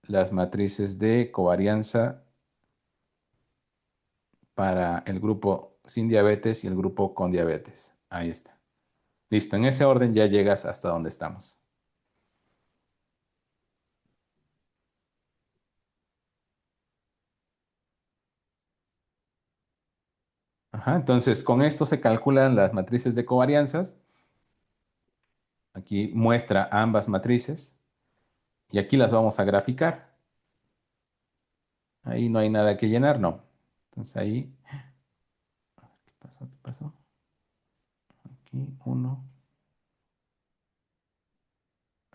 las matrices de covarianza para el grupo sin diabetes y el grupo con diabetes. Ahí está. Listo, en ese orden ya llegas hasta donde estamos. Ajá, entonces, con esto se calculan las matrices de covarianzas. Aquí muestra ambas matrices y aquí las vamos a graficar. Ahí no hay nada que llenar, no. Entonces ahí, ¿qué pasó? ¿Qué pasó? Aquí uno,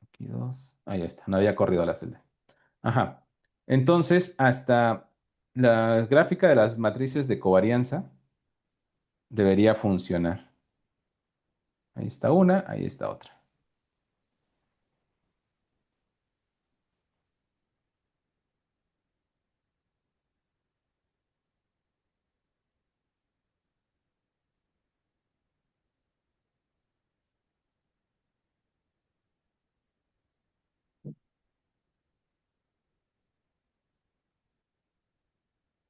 aquí dos. Ahí está, no había corrido la celda. Ajá. Entonces, hasta la gráfica de las matrices de covarianza debería funcionar. Ahí está una, ahí está otra.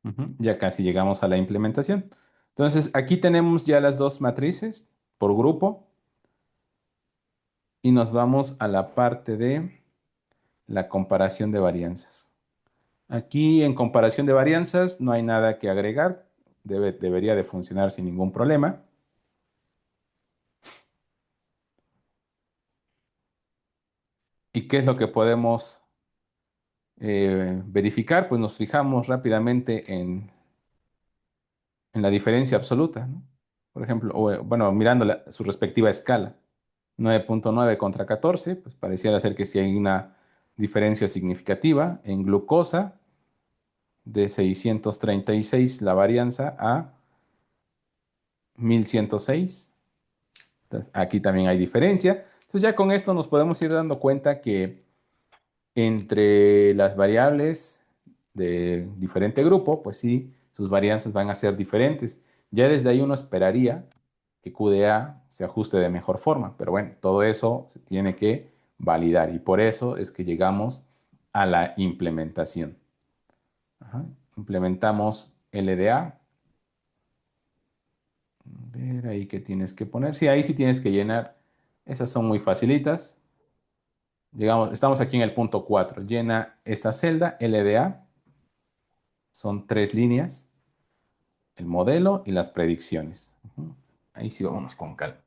Ujú, ya casi llegamos a la implementación. Entonces, aquí tenemos ya las dos matrices por grupo y nos vamos a la parte de la comparación de varianzas. Aquí en comparación de varianzas no hay nada que agregar, debería de funcionar sin ningún problema. ¿Y qué es lo que podemos verificar? Pues nos fijamos rápidamente en la diferencia absoluta, ¿no? Por ejemplo, bueno, mirando su respectiva escala. 9,9 contra 14, pues pareciera ser que sí hay una diferencia significativa en glucosa de 636 la varianza a 1106. Entonces, aquí también hay diferencia. Entonces ya con esto nos podemos ir dando cuenta que entre las variables de diferente grupo, pues sí, sus varianzas van a ser diferentes. Ya desde ahí uno esperaría que QDA se ajuste de mejor forma, pero bueno, todo eso se tiene que validar y por eso es que llegamos a la implementación. Ajá. Implementamos LDA. Ver ahí qué tienes que poner. Sí, ahí sí tienes que llenar. Esas son muy facilitas. Llegamos, estamos aquí en el punto 4. Llena esta celda, LDA. Son 3 líneas. El modelo y las predicciones. Ujú. Ahí sí vámonos con calma.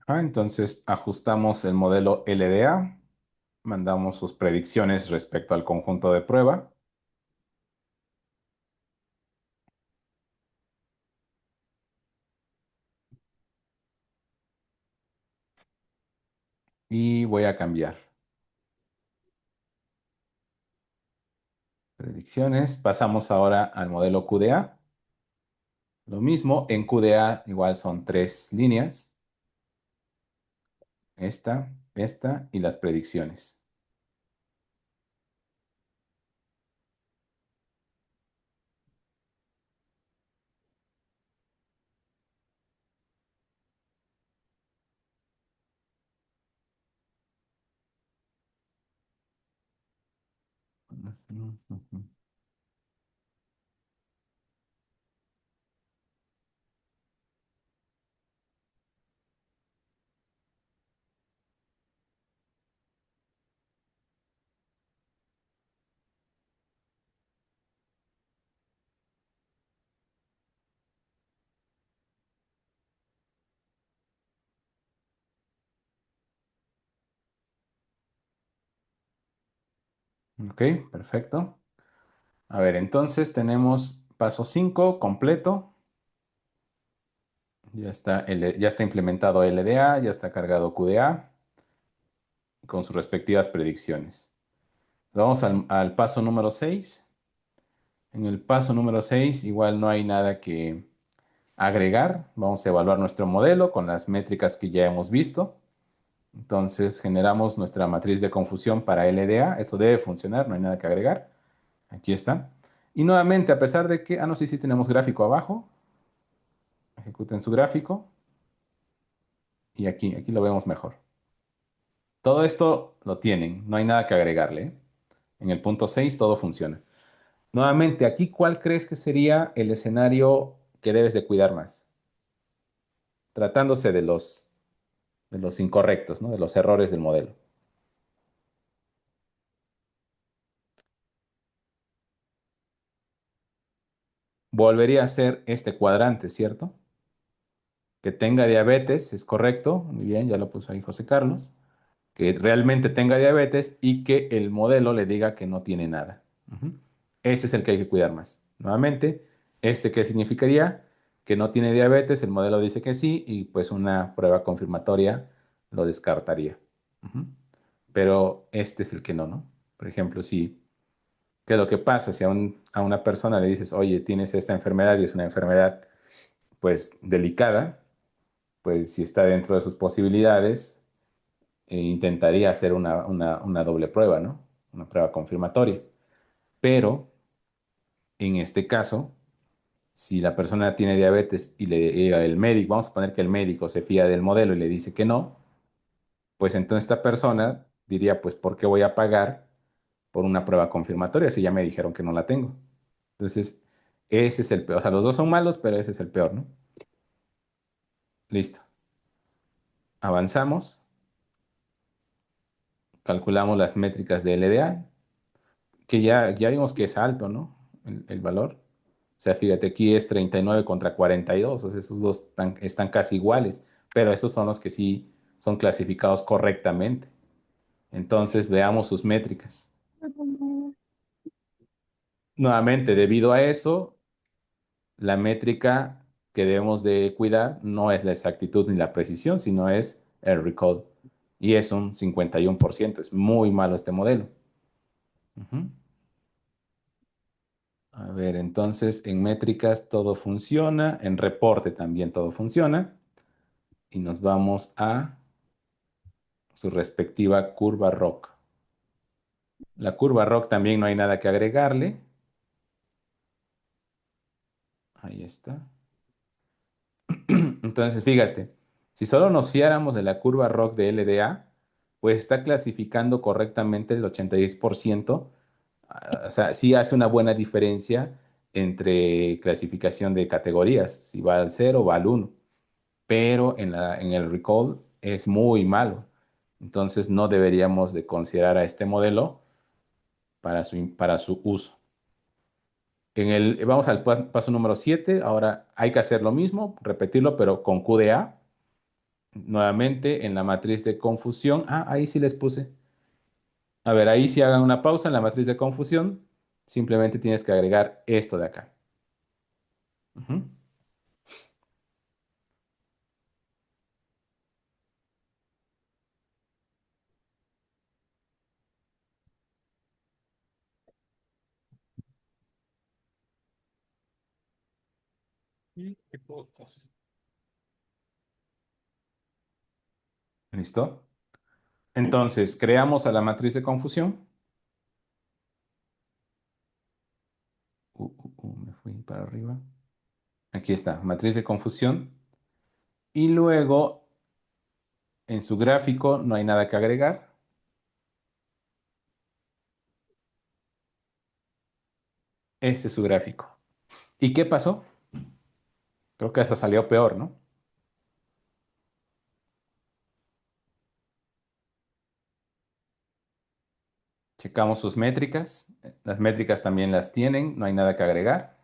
Entonces ajustamos el modelo LDA. Mandamos sus predicciones respecto al conjunto de prueba. Y voy a cambiar. Predicciones. Pasamos ahora al modelo QDA. Lo mismo, en QDA igual son 3 líneas. esta y las predicciones. Ok, perfecto. A ver, entonces tenemos paso 5 completo. Ya está implementado LDA, ya está cargado QDA con sus respectivas predicciones. Vamos al paso número 6. En el paso número 6 igual no hay nada que agregar. Vamos a evaluar nuestro modelo con las métricas que ya hemos visto. Entonces generamos nuestra matriz de confusión para LDA. Eso debe funcionar, no hay nada que agregar. Aquí está. Y nuevamente, a pesar de que, no sé si tenemos gráfico abajo. Ejecuten su gráfico. Y aquí lo vemos mejor. Todo esto lo tienen, no hay nada que agregarle, ¿eh? En el punto 6 todo funciona. Nuevamente, aquí, ¿cuál crees que sería el escenario que debes de cuidar más? Tratándose de los incorrectos, ¿no? De los errores del modelo. Volvería a ser este cuadrante, ¿cierto? Que tenga diabetes, es correcto. Muy bien, ya lo puso ahí José Carlos. Que realmente tenga diabetes y que el modelo le diga que no tiene nada. Ujú. Ese es el que hay que cuidar más. Nuevamente, ¿qué significaría? Que no tiene diabetes, el modelo dice que sí y pues una prueba confirmatoria lo descartaría. Ujú. Pero este es el que no, ¿no? Por ejemplo, si, ¿qué es lo que pasa? Si a una persona le dices, oye, tienes esta enfermedad y es una enfermedad pues delicada, pues si está dentro de sus posibilidades, intentaría hacer una doble prueba, ¿no? Una prueba confirmatoria. Pero en este caso, si la persona tiene diabetes y el médico, vamos a poner que el médico se fía del modelo y le dice que no, pues entonces esta persona diría, pues, ¿por qué voy a pagar por una prueba confirmatoria si ya me dijeron que no la tengo? Entonces, ese es el peor. O sea, los dos son malos, pero ese es el peor, ¿no? Listo. Avanzamos, calculamos las métricas de LDA, que ya vimos que es alto, ¿no? El valor. O sea, fíjate, aquí es 39 contra 42, o sea, esos dos están casi iguales, pero esos son los que sí son clasificados correctamente. Entonces, veamos sus métricas. Nuevamente, debido a eso, la métrica que debemos de cuidar no es la exactitud ni la precisión, sino es el recall. Y es un 51%. Es muy malo este modelo. Ujú. A ver, entonces en métricas todo funciona, en reporte también todo funciona. Y nos vamos a su respectiva curva ROC. La curva ROC también no hay nada que agregarle. Ahí está. Entonces, fíjate, si solo nos fiáramos de la curva ROC de LDA, pues está clasificando correctamente el 86%. O sea, sí hace una buena diferencia entre clasificación de categorías, si va al 0 o va al 1, pero en el recall es muy malo. Entonces no deberíamos de considerar a este modelo para su uso. Vamos al paso número 7. Ahora hay que hacer lo mismo, repetirlo, pero con QDA. Nuevamente en la matriz de confusión. Ahí sí les puse. A ver, ahí sí hagan una pausa en la matriz de confusión. Simplemente tienes que agregar esto de acá. Ujú. ¿Listo? Entonces, creamos a la matriz de confusión. Me fui para arriba. Aquí está, matriz de confusión. Y luego, en su gráfico, no hay nada que agregar. Este es su gráfico. ¿Y qué pasó? Creo que hasta salió peor, ¿no? Checamos sus métricas. Las métricas también las tienen, no hay nada que agregar.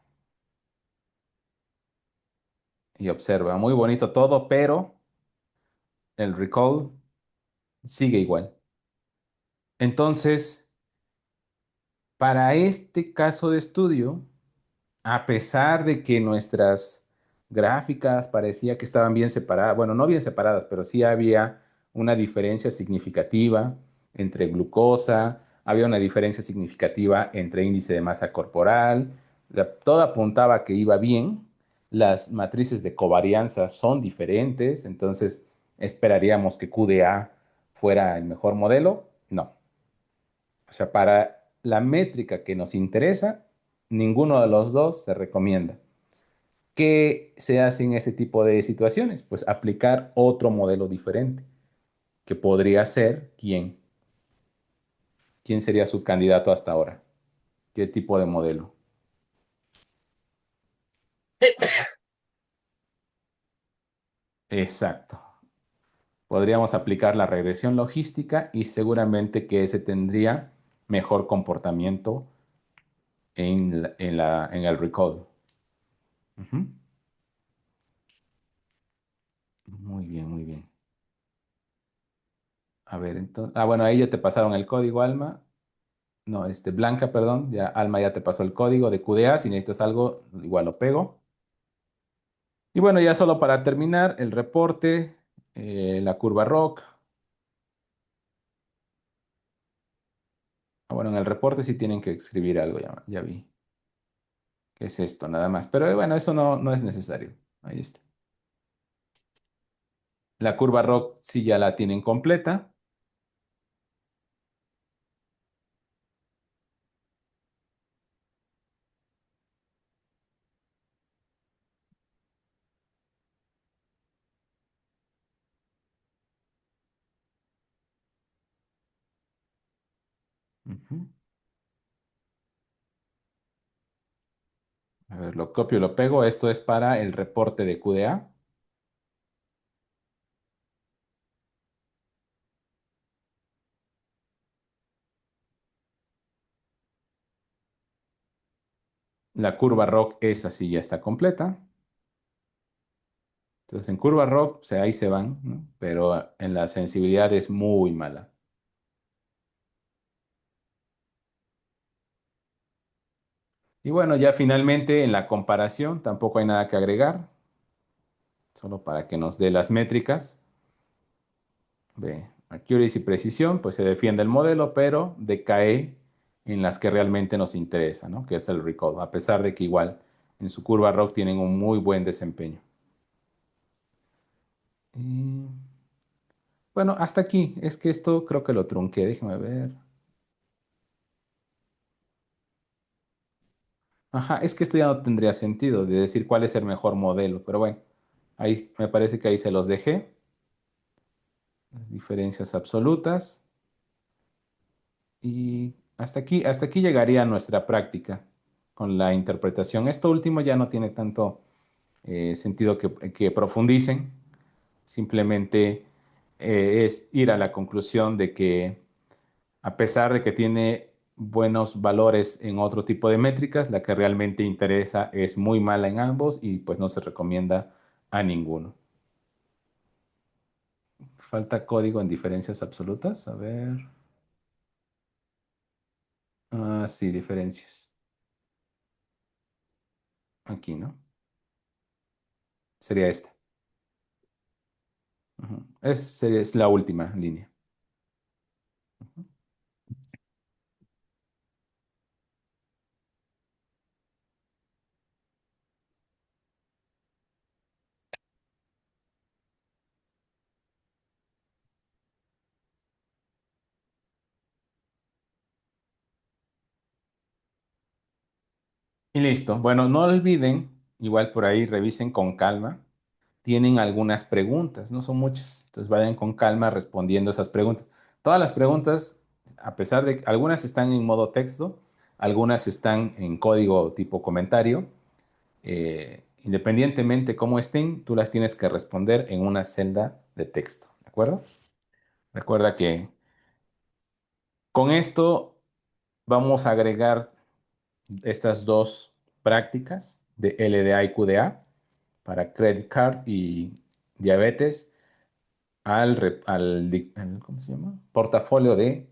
Y observa, muy bonito todo, pero el recall sigue igual. Entonces, para este caso de estudio, a pesar de que nuestras gráficas parecía que estaban bien separadas, bueno, no bien separadas, pero sí había una diferencia significativa entre glucosa, había una diferencia significativa entre índice de masa corporal, todo apuntaba a que iba bien, las matrices de covarianza son diferentes, entonces esperaríamos que QDA fuera el mejor modelo. No, o sea, para la métrica que nos interesa, ninguno de los dos se recomienda. ¿Qué se hace en ese tipo de situaciones? Pues aplicar otro modelo diferente, que podría ser quién. ¿Quién sería su candidato hasta ahora? ¿Qué tipo de modelo? Exacto. Podríamos aplicar la regresión logística y seguramente que ese tendría mejor comportamiento en el recall. Ujú. Muy bien, muy bien. A ver, entonces. Ah, bueno, ahí ya te pasaron el código, Alma. No, Blanca, perdón. Ya, Alma ya te pasó el código de QDA. Si necesitas algo, igual lo pego. Y bueno, ya solo para terminar, el reporte, la curva ROC. Ah, bueno, en el reporte sí tienen que escribir algo, ya vi. ¿Qué es esto? Nada más. Pero bueno, eso no es necesario. Ahí está. La curva ROC sí ya la tienen completa. Ujú. A ver, lo copio y lo pego. Esto es para el reporte de QDA. La curva ROC, esa sí ya está completa. Entonces, en curva ROC, o sea, ahí se van, ¿no? Pero en la sensibilidad es muy mala. Y bueno, ya finalmente en la comparación tampoco hay nada que agregar, solo para que nos dé las métricas. Ve, accuracy y precisión, pues se defiende el modelo, pero decae en las que realmente nos interesa, ¿no? Que es el recall, a pesar de que igual en su curva ROC tienen un muy buen desempeño. Y, bueno, hasta aquí. Es que esto creo que lo trunqué, déjeme ver. Ajá, es que esto ya no tendría sentido de decir cuál es el mejor modelo, pero bueno, ahí me parece que ahí se los dejé, las diferencias absolutas, y hasta aquí llegaría nuestra práctica con la interpretación. Esto último ya no tiene tanto sentido que profundicen, simplemente es ir a la conclusión de que a pesar de que tiene buenos valores en otro tipo de métricas, la que realmente interesa es muy mala en ambos y pues no se recomienda a ninguno. Falta código en diferencias absolutas. A ver. Ah, sí, diferencias. Aquí, ¿no? Sería esta. Ujú. Es la última línea. Ujú. Y listo. Bueno, no olviden, igual por ahí revisen con calma. Tienen algunas preguntas, no son muchas. Entonces vayan con calma respondiendo esas preguntas. Todas las preguntas, a pesar de que algunas están en modo texto, algunas están en código tipo comentario. Independientemente cómo estén, tú las tienes que responder en una celda de texto, ¿de acuerdo? Recuerda que con esto vamos a agregar estas dos prácticas de LDA y QDA para credit card y diabetes ¿cómo se llama? Portafolio de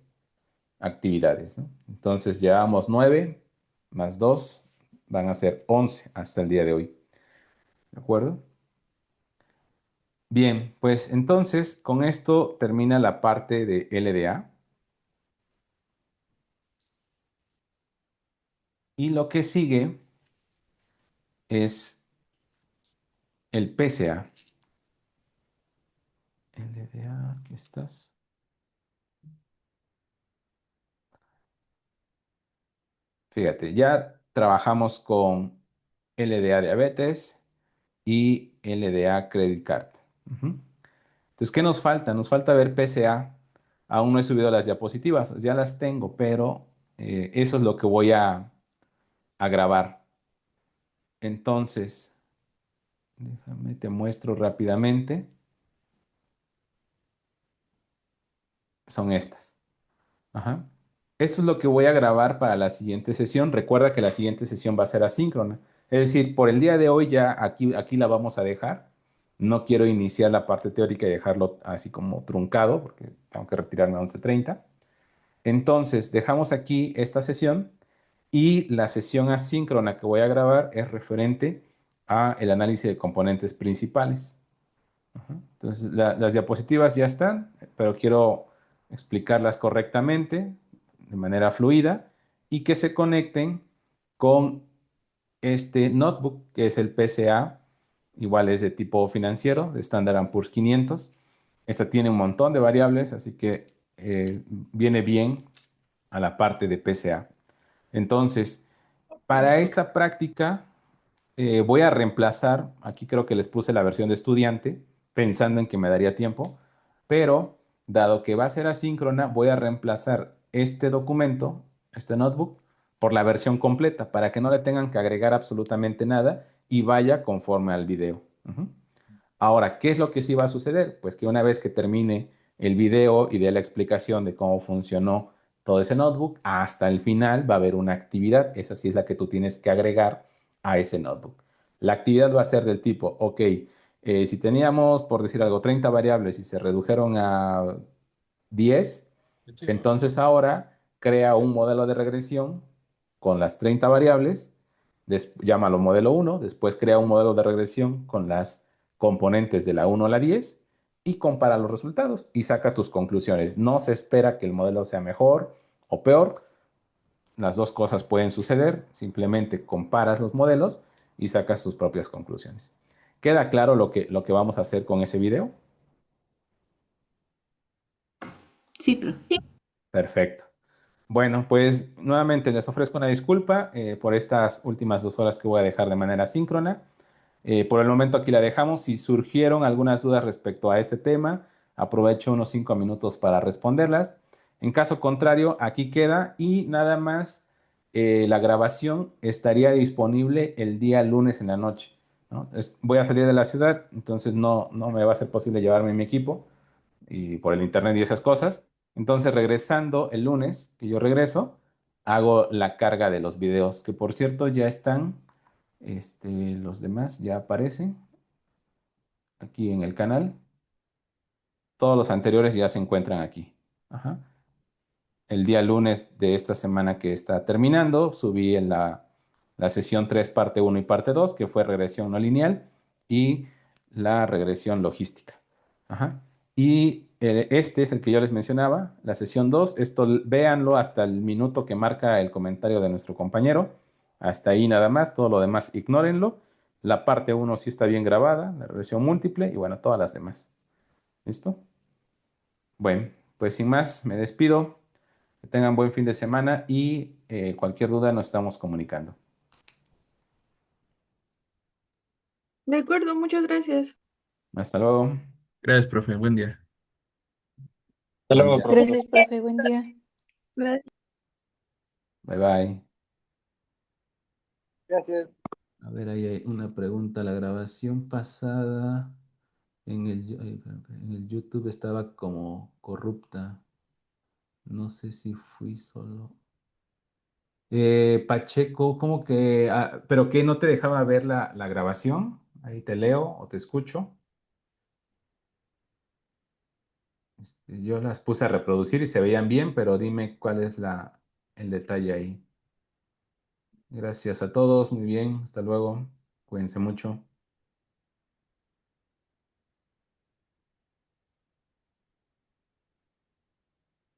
actividades, ¿no? Entonces llevamos 9 más 2 van a ser 11 hasta el día de hoy, ¿de acuerdo? Bien, pues entonces con esto termina la parte de LDA y lo que sigue es el PCA. LDA, aquí estás. Fíjate, ya trabajamos con LDA diabetes y LDA credit card. Ujú. Entonces, ¿qué nos falta? Nos falta ver PCA. Aún no he subido las diapositivas, ya las tengo, pero eso es lo que voy a grabar. Entonces, déjame, te muestro rápidamente. Son estas. Ajá. Eso es lo que voy a grabar para la siguiente sesión. Recuerda que la siguiente sesión va a ser asíncrona. Es decir, por el día de hoy ya aquí la vamos a dejar. No quiero iniciar la parte teórica y dejarlo así como truncado, porque tengo que retirarme a 11:30. Entonces, dejamos aquí esta sesión y la sesión asíncrona que voy a grabar es referente a el análisis de componentes principales. Ajá. Entonces, las diapositivas ya están, pero quiero explicarlas correctamente, de manera fluida, y que se conecten con este notebook, que es el PCA, igual es de tipo financiero, de Standard Poor's 500. Esta tiene un montón de variables, así que viene bien a la parte de PCA. Entonces, para esta práctica voy a reemplazar, aquí creo que les puse la versión de estudiante, pensando en que me daría tiempo, pero dado que va a ser asíncrona, voy a reemplazar este documento, este notebook, por la versión completa, para que no le tengan que agregar absolutamente nada y vaya conforme al video. Ujú. Ahora, ¿qué es lo que sí va a suceder? Pues que una vez que termine el video y dé la explicación de cómo funcionó todo ese notebook, hasta el final va a haber una actividad. Esa sí es la que tú tienes que agregar a ese notebook. La actividad va a ser del tipo, ok, si teníamos, por decir algo, 30 variables y se redujeron a 10, entonces ahora crea un modelo de regresión con las 30 variables, llámalo modelo uno, después crea un modelo de regresión con las componentes de la uno a la 10 y compara los resultados y saca tus conclusiones. No se espera que el modelo sea mejor o peor, las dos cosas pueden suceder, simplemente comparas los modelos y sacas tus propias conclusiones. ¿Queda claro lo que vamos a hacer con ese video? Sí, profe. Perfecto. Bueno, pues nuevamente les ofrezco una disculpa por estas últimas 2 horas que voy a dejar de manera síncrona. Por el momento aquí la dejamos. Si surgieron algunas dudas respecto a este tema, aprovecho unos 5 minutos para responderlas. En caso contrario, aquí queda y nada más la grabación estaría disponible el día lunes en la noche, ¿no? Voy a salir de la ciudad, entonces no me va a ser posible llevarme mi equipo y por el internet y esas cosas. Entonces, regresando el lunes, que yo regreso, hago la carga de los videos, que por cierto ya están, los demás ya aparecen aquí en el canal. Todos los anteriores ya se encuentran aquí. Ajá. El día lunes de esta semana que está terminando, subí en la sesión 3 parte uno y parte 2 que fue regresión no lineal, y la regresión logística. Ajá. Y este es el que yo les mencionaba, la sesión 2. Esto véanlo hasta el minuto que marca el comentario de nuestro compañero. Hasta ahí nada más, todo lo demás ignórenlo. La parte uno sí está bien grabada, la regresión múltiple y bueno, todas las demás. ¿Listo? Bueno, pues sin más, me despido. Que tengan buen fin de semana y cualquier duda nos estamos comunicando. De acuerdo, muchas gracias. Hasta luego. Gracias, profe. Buen día. Hasta Buen luego, día. profe. Gracias, profe. Buen día. Bye bye. Gracias. A ver, ahí hay una pregunta. La grabación pasada en el YouTube estaba como corrupta. No sé si fui solo. Pacheco, ¿cómo que? ¿Pero qué? ¿No te dejaba ver la grabación? Ahí te leo o te escucho. Yo las puse a reproducir y se veían bien, pero dime cuál es el detalle ahí. Gracias a todos, muy bien, hasta luego. Cuídense mucho.